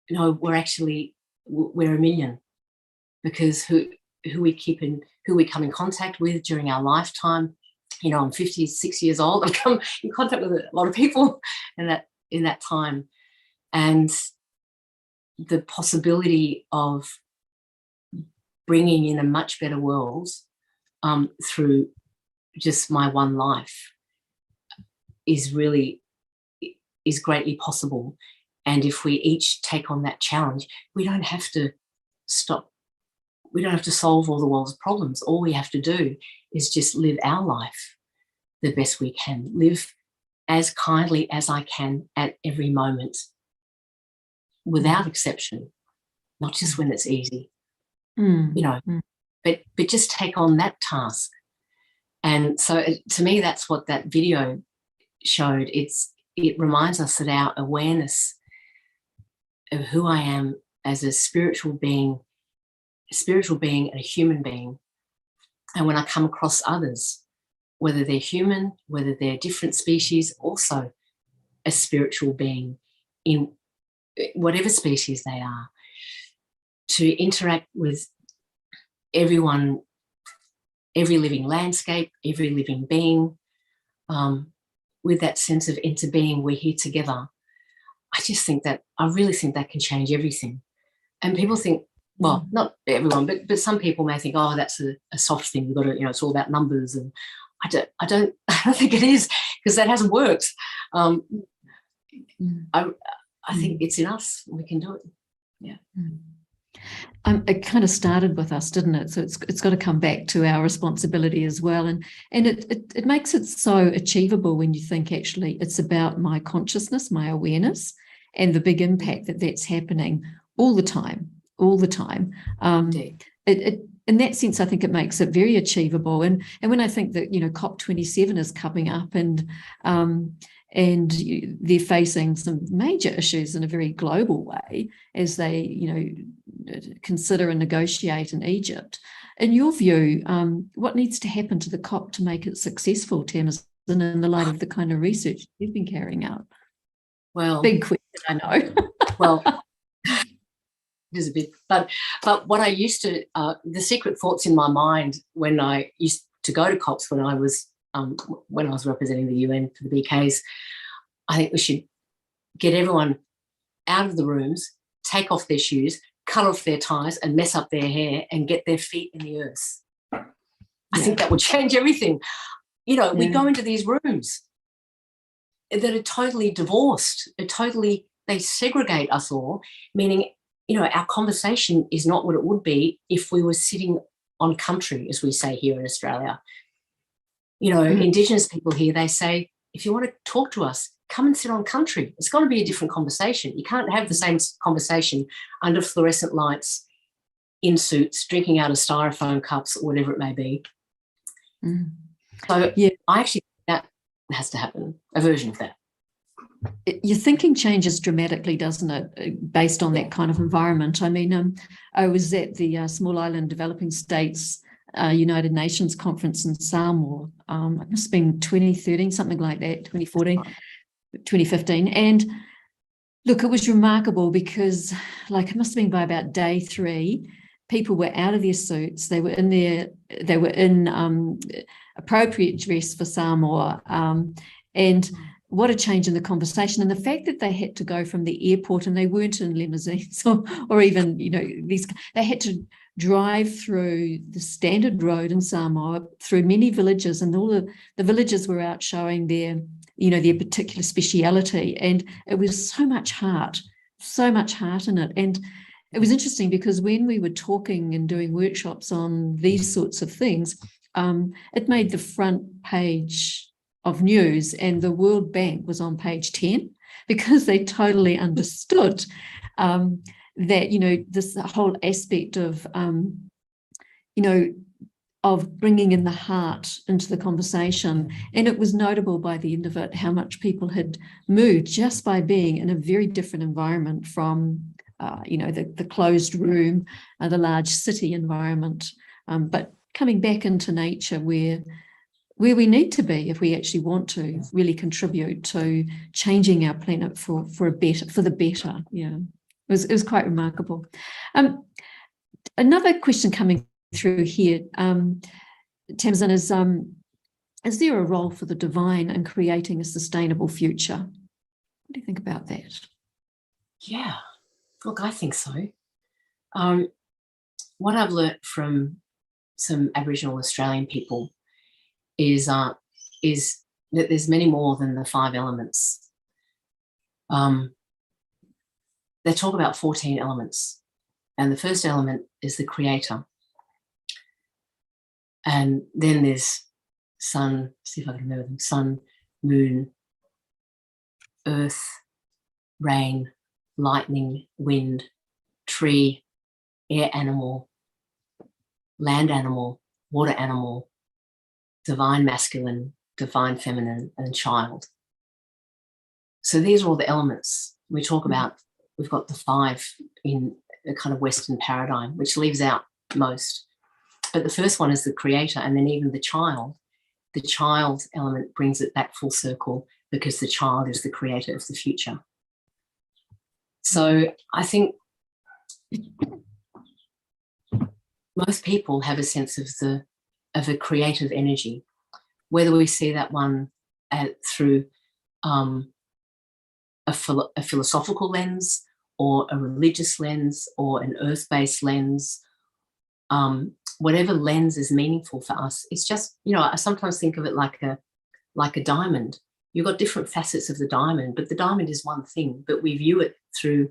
S2: we're a million, because who we come in contact with during our lifetime. I'm 56 years old. I've come in contact with a lot of people in that time, and the possibility of bringing in a much better world through just my one life is greatly possible. And if we each take on that challenge, we don't have to stop. We don't have to solve all the world's problems. All we have to do is just live our life the best we can, live as kindly as I can at every moment, without exception, not just when it's easy, but just take on that task. And so to me, that's what that video showed. It reminds us that our awareness of who I am as a spiritual being and a human being, and when I come across others, whether they're human, whether they're different species, also a spiritual being in whatever species they are, to interact with everyone, every living landscape, every living being, with that sense of interbeing, we're here together. I really think that can change everything. And people think, well, not everyone, but some people may think, oh, that's a soft thing. You've got to, it's all about numbers. And I don't think it is, because that hasn't worked. I think it's in us. We can do it. Yeah.
S1: It kind of started with us, didn't it? So it's got to come back to our responsibility as well. And it makes it so achievable when you think, actually, it's about my consciousness, my awareness, and the big impact that's happening all the time. In that sense, I think it makes it very achievable. And when I think that, COP27 is coming up, and they're facing some major issues in a very global way as they, consider and negotiate in Egypt. In your view, what needs to happen to the COP to make it successful, Tamasin, in the light of the kind of research you've been carrying out?
S2: Well,
S1: big question, I know.
S2: Well, it is a bit, but what I used to, the secret thoughts in my mind when I used to go to COPs when I was representing the UN for the BKs, I think we should get everyone out of the rooms, take off their shoes, cut off their ties and mess up their hair and get their feet in the earth. I think that would change everything. We go into these rooms that are totally divorced, they segregate us all, meaning, our conversation is not what it would be if we were sitting on country, as we say here in Australia. Indigenous people here, they say, if you want to talk to us, come and sit on country. It's going to be a different conversation. You can't have the same conversation under fluorescent lights, in suits, drinking out of styrofoam cups or whatever it may be. So I actually think that has to happen, a version of that.
S1: Your thinking changes dramatically, doesn't it, based on that kind of environment? I mean, I was at the Small Island Developing States United Nations conference in Samoa. It must have been 2013, something like that, 2014, 2015. And look, it was remarkable because, it must have been by about day 3, people were out of their suits. They were in appropriate dress for Samoa. And what a change in the conversation. And the fact that they had to go from the airport, and they weren't in limousines or even, they had to drive through the standard road in Samoa, through many villages, and all the villages were out showing their particular speciality. And it was so much heart in it. And it was interesting because when we were talking and doing workshops on these sorts of things, it made the front page of news, and the World Bank was on page 10 because they totally understood that, you know, this whole aspect of, you know, of bringing in the heart into the conversation. And it was notable by the end of it how much people had moved just by being in a very different environment from, you know, the closed room, the large city environment, but coming back into nature where we need to be if we actually want to really contribute to changing our planet for the better. Yeah, it was quite remarkable. Another question coming through here, Tamasin, is there a role for the divine in creating a sustainable future? What do you think about that?
S2: Yeah, look, I think so. What I've learnt from some Aboriginal Australian people is that there's many more than the 5 elements. They talk about 14 elements, and the first element is the creator. And then there's sun, see if I can remember them, sun, moon, earth, rain, lightning, wind, tree, air animal, land animal, water animal, divine masculine, divine feminine, and child. So these are all the elements we talk about. We've got the 5 in a kind of Western paradigm, which leaves out most. But the first one is the creator, and then even the child element brings it back full circle because the child is the creator of the future. So I think most people have a sense of a creative energy, whether we see that one through a philosophical lens or a religious lens or an earth-based lens. Whatever lens is meaningful for us, it's just, you know, I sometimes think of it like a diamond. You've got different facets of the diamond, but the diamond is one thing, but we view it through,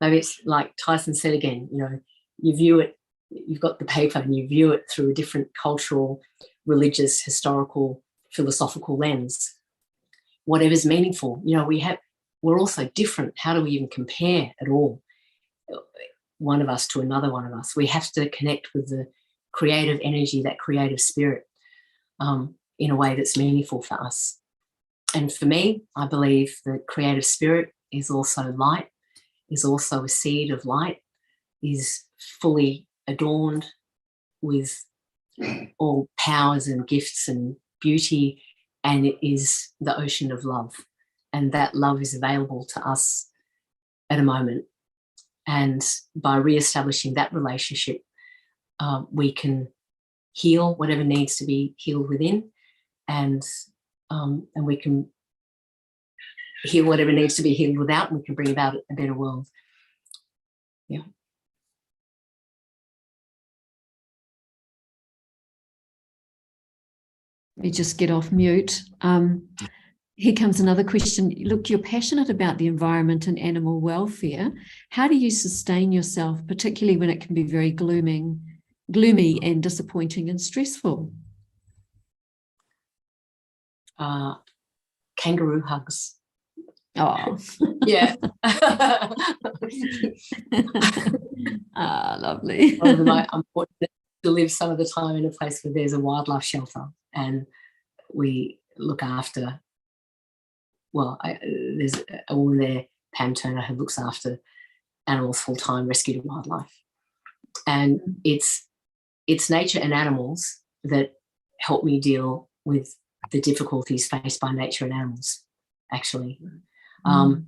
S2: maybe it's like Tyson said again, you know, you view it, you've got the paper and you view it through a different cultural, religious, historical, philosophical lens. Whatever's meaningful, you know, we're also different. How do we even compare at all? One of us to another one of us. We have to connect with the creative energy, that creative spirit, in a way that's meaningful for us. And for me, I believe the creative spirit is also light, is also a seed of light, is fully adorned with all powers and gifts and beauty, and it is the ocean of love. And that love is available to us at a moment. And by re-establishing that relationship, we can heal whatever needs to be healed within, and we can heal whatever needs to be healed without, and we can bring about a better world. Yeah.
S1: Let me just get off mute. Here comes another question. Look, you're passionate about the environment and animal welfare. How do you sustain yourself, particularly when it can be very gloomy and disappointing and stressful?
S2: Kangaroo hugs.
S1: Oh,
S2: yeah.
S1: Lovely.
S2: I'm fortunate to live some of the time in a place where there's a wildlife shelter, and we look after. Well, there's a woman there, Pam Turner, who looks after animals full-time, rescued wildlife. And it's nature and animals that help me deal with the difficulties faced by nature and animals, actually. And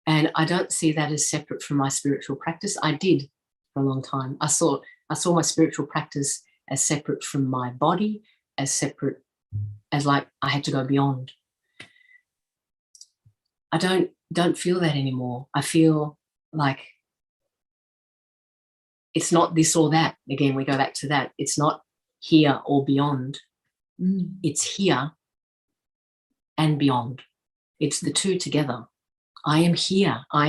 S2: I don't see that as separate from my spiritual practice. I did for a long time. I saw my spiritual practice as separate from my body, as separate as like I had to go beyond. I don't feel that anymore. I feel like it's not this or that. Again, we go back to that. It's not here or beyond. It's here and beyond. It's the two together. I am here. I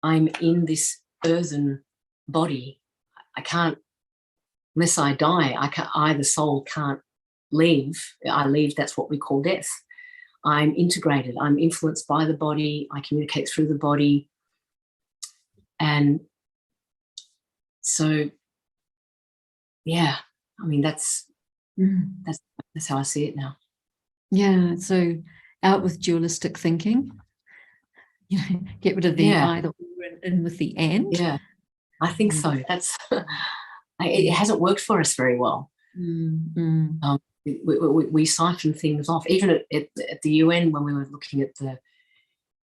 S2: I'm in this earthen body. I can't, unless I die, the soul can't leave. I leave, that's what we call death. I'm integrated. I'm influenced by the body. I communicate through the body. And so, yeah, I mean, that's how I see it now.
S1: Yeah, so out with dualistic thinking. You know, get rid of the either or and in with the and.
S2: Yeah, I think so. That's it hasn't worked for us very well. We siphon things off. Even at the UN, when we were looking at the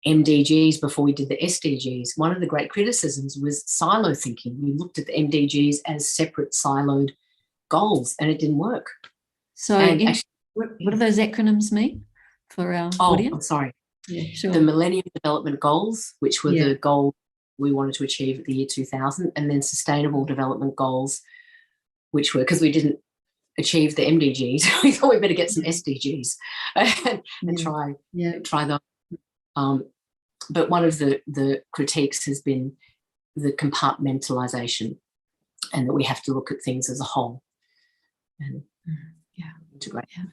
S2: MDGs before we did the SDGs, one of the great criticisms was silo thinking. We looked at the MDGs as separate siloed goals, and it didn't work.
S1: So what do those acronyms mean for our audience?
S2: I'm sorry.
S1: Yeah, sure.
S2: The Millennium Development Goals, which were the goals we wanted to achieve at the year 2000, and then Sustainable Development Goals, which were, because we didn't achieve the MDGs, we thought we better get some SDGs and try them. But one of the critiques has been the compartmentalization, and that we have to look at things as a whole and integrate.
S1: Yeah.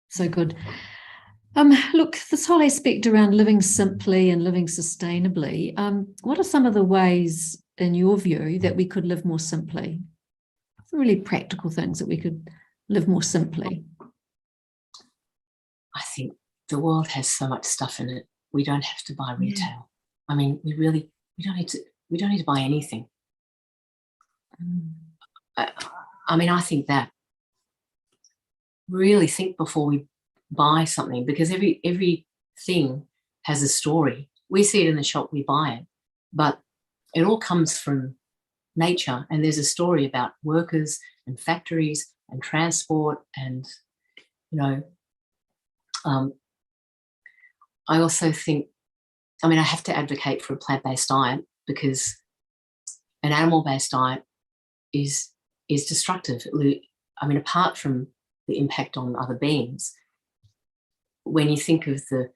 S1: So good. Look, this whole aspect around living simply and living sustainably, what are some of the ways, in your view, that we could live more simply? Some really practical things that we could live more simply.
S2: I think the world has so much stuff in it. We don't have to buy retail. I mean, we don't need to buy anything. I mean, I think that really think before we buy something, because every thing has a story. We see it in the shop, we buy it, but it all comes from nature, and there's a story about workers and factories and transport, and I also think, I mean, I have to advocate for a plant-based diet, because an animal-based diet is destructive. I mean, apart from the impact on other beings, when you think of the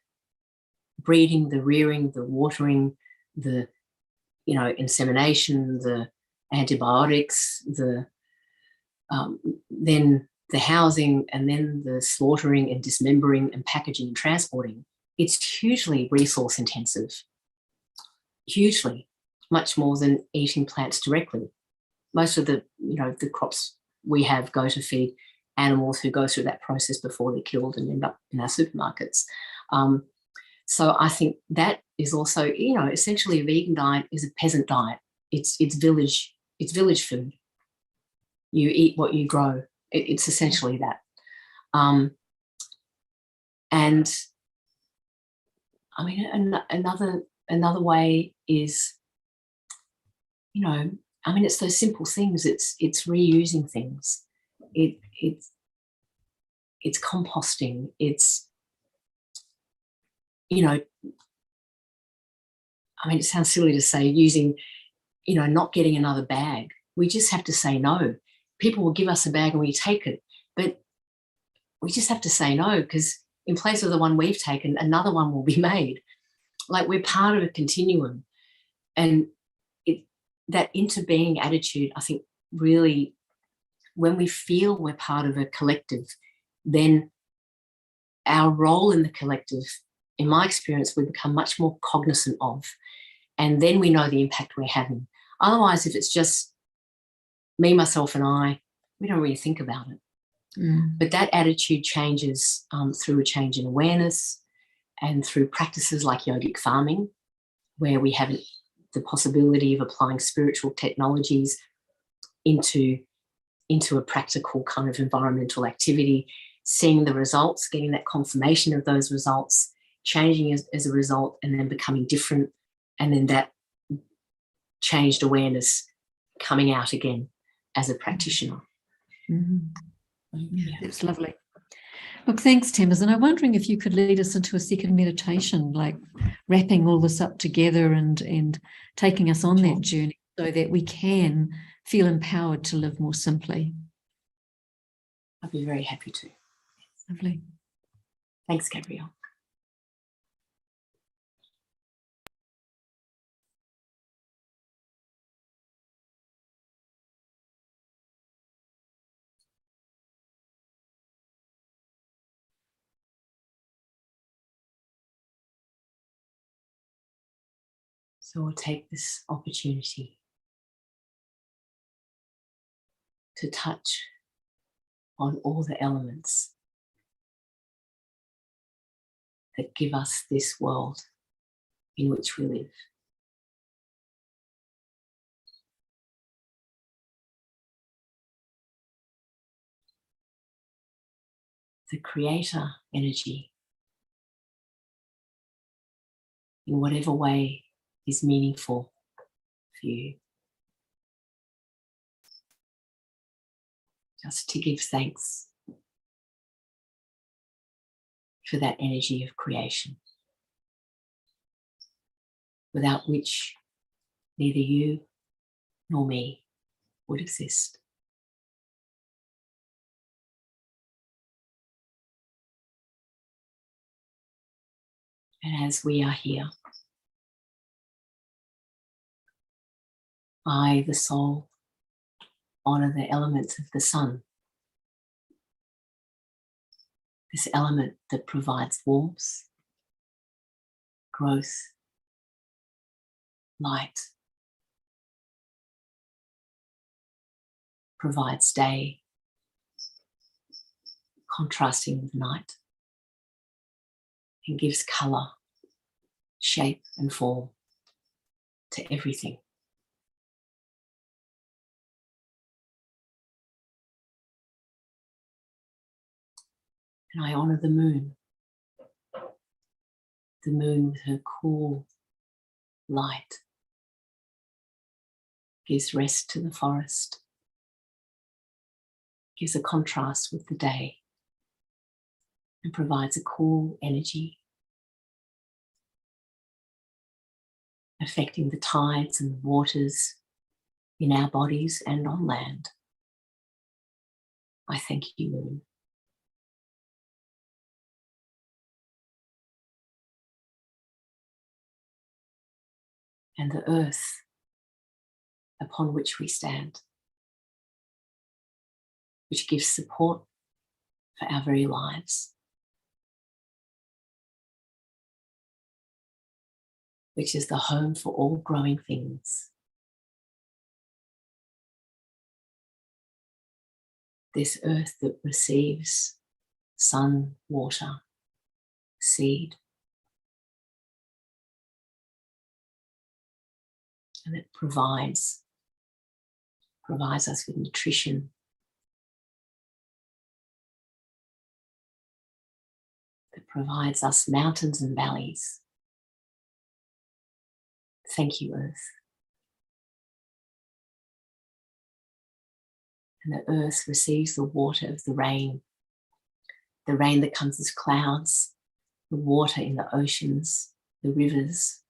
S2: breeding, the rearing, the watering, the insemination, the antibiotics, then the housing, and then the slaughtering and dismembering and packaging and transporting, it's hugely resource intensive, hugely, much more than eating plants directly. Most of the crops we have go to feed animals who go through that process before they're killed and end up in our supermarkets. So I think that is also, essentially a vegan diet is a peasant diet. It's village food. You eat what you grow. It's essentially that. And I mean, another way is, I mean, it's those simple things. It's reusing things. It's composting. It's, I mean, it sounds silly to say using, not getting another bag. We just have to say no. People will give us a bag and we take it, but we just have to say no, because in place of the one we've taken, another one will be made. Like, we're part of a continuum, and that interbeing attitude, I think, really, when we feel we're part of a collective, then our role in the collective, in my experience, we become much more cognizant of, and then we know the impact we're having. Otherwise, if it's just me, myself, and I, we don't really think about it. But that attitude changes through a change in awareness and through practices like yogic farming, where we have the possibility of applying spiritual technologies into a practical kind of environmental activity, seeing the results, getting that confirmation of those results, changing as a result, and then becoming different, and then that changed awareness coming out again as a practitioner.
S1: Yeah, that's lovely. Look, thanks, Tamasin. I'm wondering if you could lead us into a second meditation, like wrapping all this up together and taking us on that journey so that we can feel empowered to live more simply.
S2: I'd be very happy to.
S1: Lovely.
S2: Thanks, Gabrielle. So we'll take this opportunity to touch on all the elements that give us this world in which we live. The creator energy, in whatever way is meaningful for you. Just to give thanks for that energy of creation, without which neither you nor me would exist. And as we are here, I, the soul, honour the elements of the sun, this element that provides warmth, growth, light, provides day, contrasting with night, and gives colour, shape and form to everything. And I honour the moon with her cool light, gives rest to the forest, gives a contrast with the day, and provides a cool energy, affecting the tides and the waters in our bodies and on land. I thank you, moon. And the earth upon which we stand, which gives support for our very lives, which is the home for all growing things. This earth that receives sun, water, seed, and it provides us with nutrition, that provides us mountains and valleys. Thank you, earth. And the earth receives the water of the rain that comes as clouds, the water in the oceans, the rivers.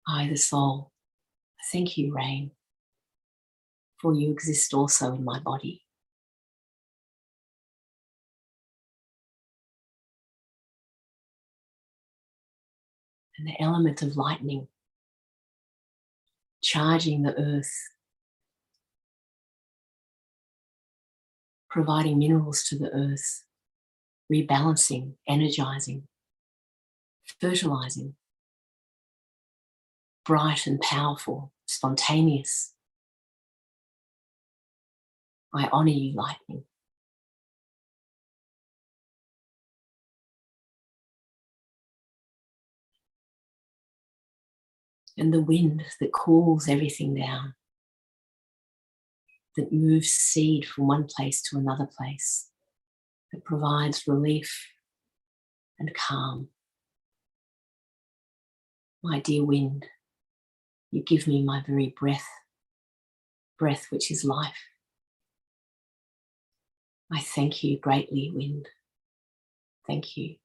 S2: I, the soul, thank you, rain, for you exist also in my body. And the element of lightning, charging the earth, providing minerals to the earth, rebalancing, energizing, fertilizing, bright and powerful, spontaneous. I honour you, lightning. And the wind that cools everything down, that moves seed from one place to another place, that provides relief and calm. My dear wind, you give me my very breath which is life. I thank you greatly, wind. Thank you.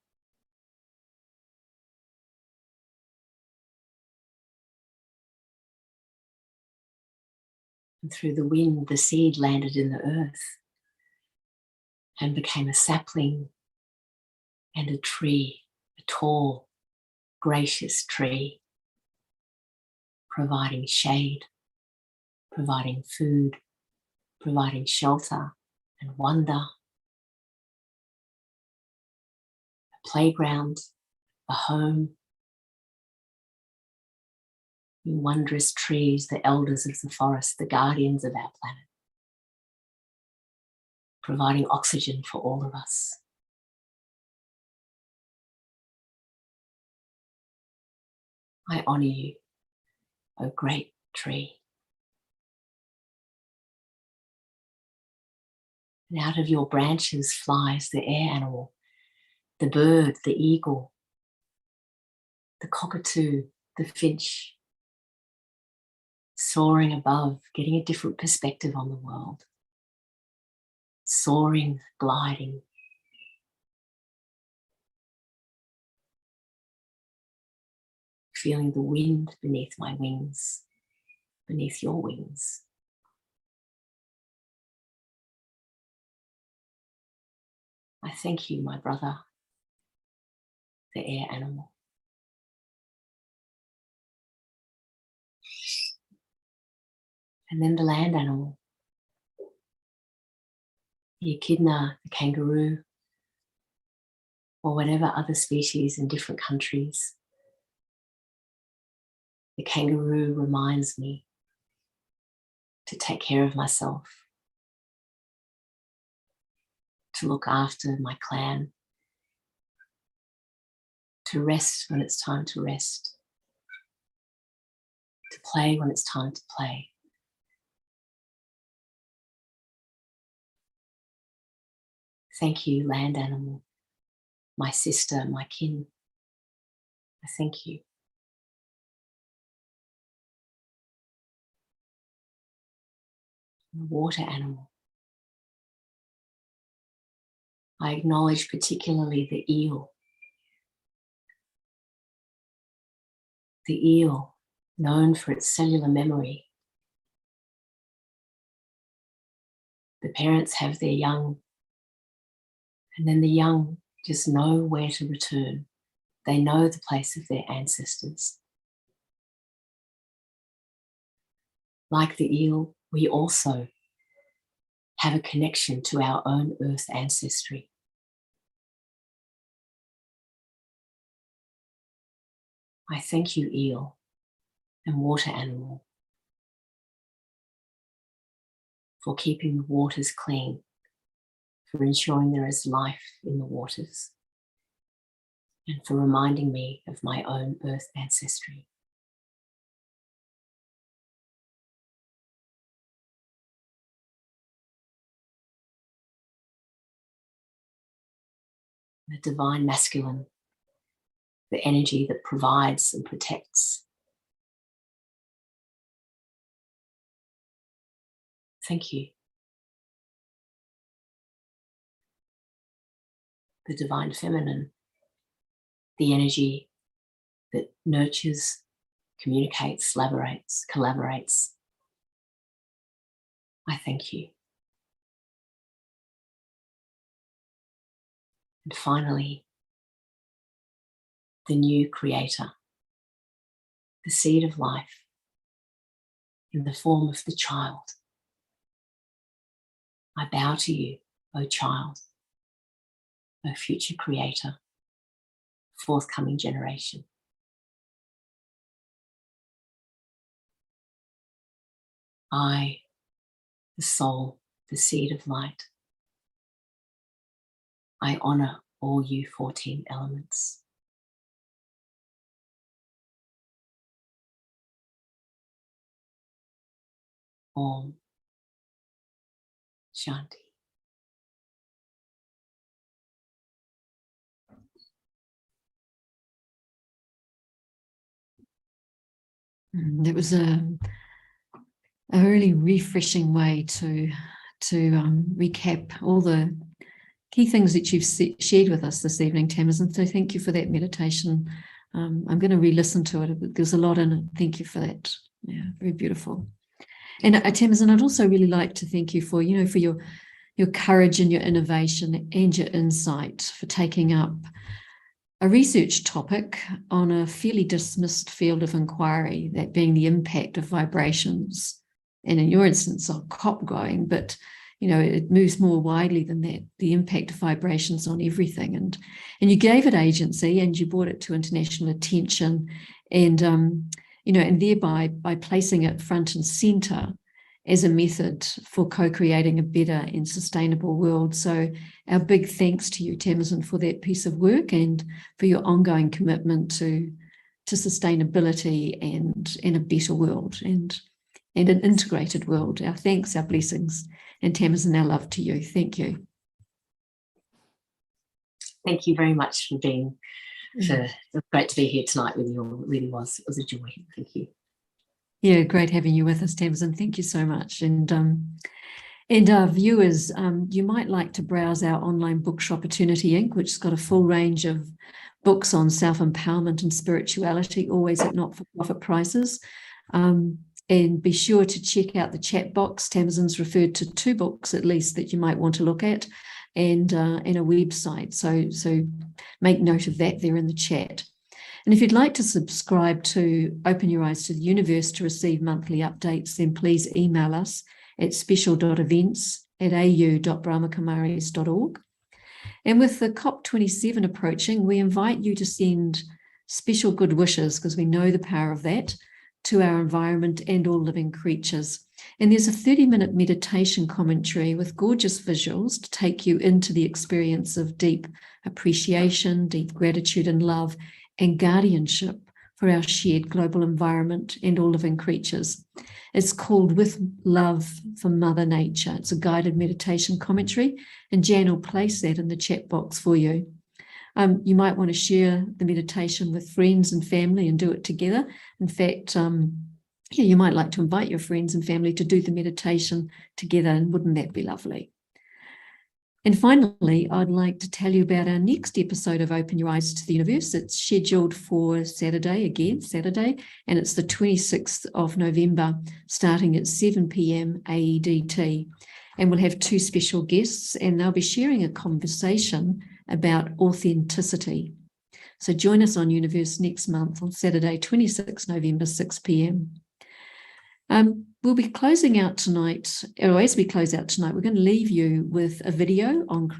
S2: And through the wind, the seed landed in the earth and became a sapling and a tree, a tall, gracious tree, providing shade, providing food, providing shelter and wonder, a playground, a home. You wondrous trees, the elders of the forest, the guardians of our planet, providing oxygen for all of us. I honour you, O great tree. And out of your branches flies the air animal, the bird, the eagle, the cockatoo, the finch, soaring above, getting a different perspective on the world, soaring, gliding. Feeling the wind beneath my wings, beneath your wings. I thank you, my brother, the air animal. And then the land animal, the echidna, the kangaroo, or whatever other species in different countries. The kangaroo reminds me to take care of myself, to look after my clan, to rest when it's time to rest, to play when it's time to play. Thank you, land animal, my sister, my kin. I thank you. The water animal. I acknowledge particularly the eel. The eel, known for its cellular memory. The parents have their young, and then the young just know where to return. They know the place of their ancestors. Like the eel, we also have a connection to our own earth ancestry. I thank you, eel and water animal, for keeping the waters clean, for ensuring there is life in the waters, and for reminding me of my own earth ancestry. The divine masculine, the energy that provides and protects. Thank you. The divine feminine, the energy that nurtures, communicates, collaborates. I thank you. And finally, the new creator, the seed of life in the form of the child. I bow to you, O child, O future creator, forthcoming generation. I, the soul, the seed of light, I honour all you 14 elements. Om Shanti.
S1: It was a really refreshing way to recap all the key things that you've shared with us this evening, Tamasin. So thank you for that meditation. I'm going to re-listen to it. There's a lot in it. Thank you for that. Yeah, very beautiful. And Tamasin, I'd also really like to thank you for, for your courage and your innovation and your insight, for taking up a research topic on a fairly dismissed field of inquiry, that being the impact of vibrations, and in your instance of cop growing, but it moves more widely than that, the impact of vibrations on everything. And you gave it agency, and you brought it to international attention, and and thereby, by placing it front and center as a method for co-creating a better and sustainable world. So our big thanks to you, Tamasin, for that piece of work and for your ongoing commitment to sustainability and a better world and an integrated world. Our thanks, our blessings, and Tamasin, our love to you. Thank you.
S2: Thank you very much for being. It was great to be here tonight with you all. It really was. It was a joy. Thank you.
S1: Yeah, great having you with us, Tamasin. Thank you so much. And our viewers, you might like to browse our online bookshop, Eternity Inc., which has got a full range of books on self-empowerment and spirituality, always at not-for-profit prices. And be sure to check out the chat box. Tamasin's referred to 2 books at least that you might want to look at, and a website. So make note of that there in the chat. And if you'd like to subscribe to Open Your Eyes to the Universe to receive monthly updates, then please email us at special.events@au.brahmakumaris.org. And with the COP27 approaching, we invite you to send special good wishes, because we know the power of that, to our environment and all living creatures. And there's a 30-minute meditation commentary with gorgeous visuals to take you into the experience of deep appreciation, deep gratitude and love, and guardianship for our shared global environment and all living creatures. It's called With Love for Mother Nature. It's a guided meditation commentary, and Jan will place that in the chat box for you. You might want to share the meditation with friends and family and do it together. In fact, you might like to invite your friends and family to do the meditation together, and wouldn't that be lovely? And finally, I'd like to tell you about our next episode of Open Your Eyes to the Universe. It's scheduled for Saturday, and it's the 26th of November, starting at 7 p.m. AEDT. And we'll have 2 special guests, and they'll be sharing a conversation about authenticity. So join us on Youniverse next month on Saturday, 26 November, 6 p.m. We'll be closing out tonight, or as we close out tonight, we're going to leave you with a video on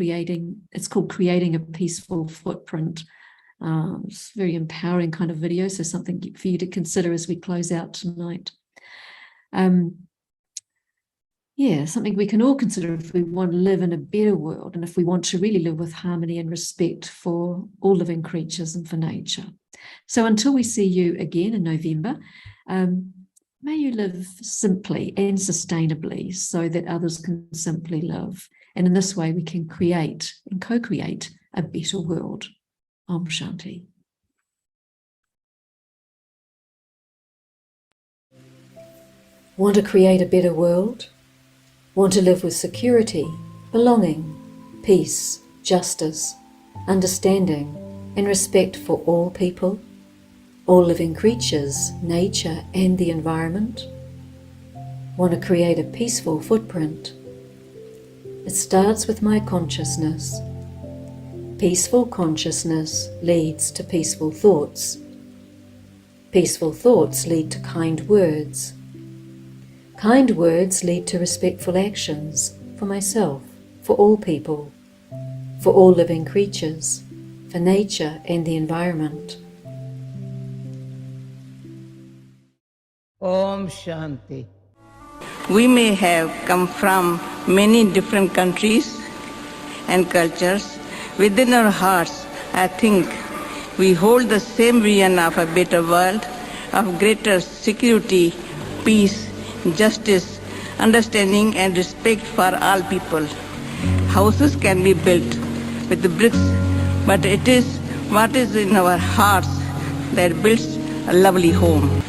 S1: it's called Creating a Peaceful Footprint. It's a very empowering kind of video, so something for you to consider as we close out tonight. Something we can all consider if we want to live in a better world, and if we want to really live with harmony and respect for all living creatures and for nature. So until we see you again in November, may you live simply and sustainably so that others can simply live. And in this way, we can create and co-create a better world. Om Shanti. Want to create a better world? Want to live with security, belonging, peace, justice, understanding, and respect for all people, all living creatures, nature, and the environment? Want to create a peaceful footprint? It starts with my consciousness. Peaceful consciousness leads to peaceful thoughts. Peaceful thoughts lead to kind words. Kind words lead to respectful actions for myself, for all people, for all living creatures, for nature and the environment.
S4: Om Shanti.
S5: We may have come from many different countries and cultures. Within our hearts, I think we hold the same vision of a better world, of greater security, peace, justice, understanding, and respect for all people. Houses can be built with the bricks, but it is what is in our hearts that builds a lovely home.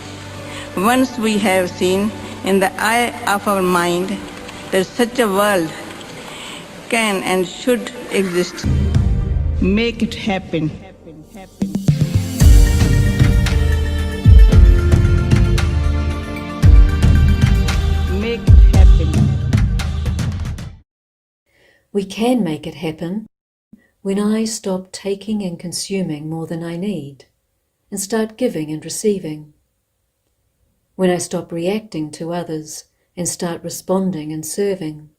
S5: Once we have seen in the eye of our mind that such a world can and should exist.
S4: Make it happen. Make it happen.
S1: We can make it happen when I stop taking and consuming more than I need and start giving and receiving. When I stop reacting to others and start responding and serving.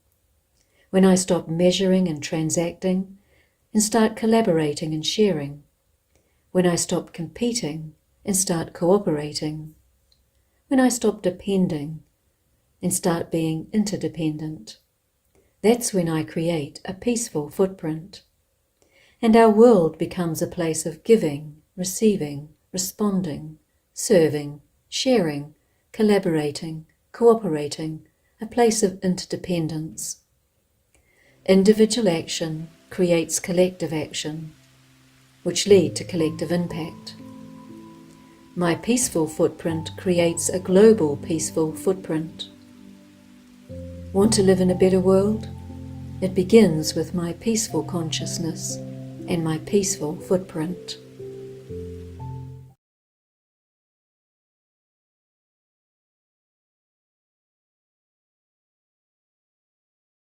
S1: When I stop measuring and transacting and start collaborating and sharing. When I stop competing and start cooperating. When I stop depending and start being interdependent. That's when I create a peaceful footprint. And our world becomes a place of giving, receiving, responding, serving, sharing, collaborating, cooperating, a place of interdependence. Individual action creates collective action, which lead to collective impact. My peaceful footprint creates a global peaceful footprint. Want to live in a better world? It begins with my peaceful consciousness and my peaceful footprint.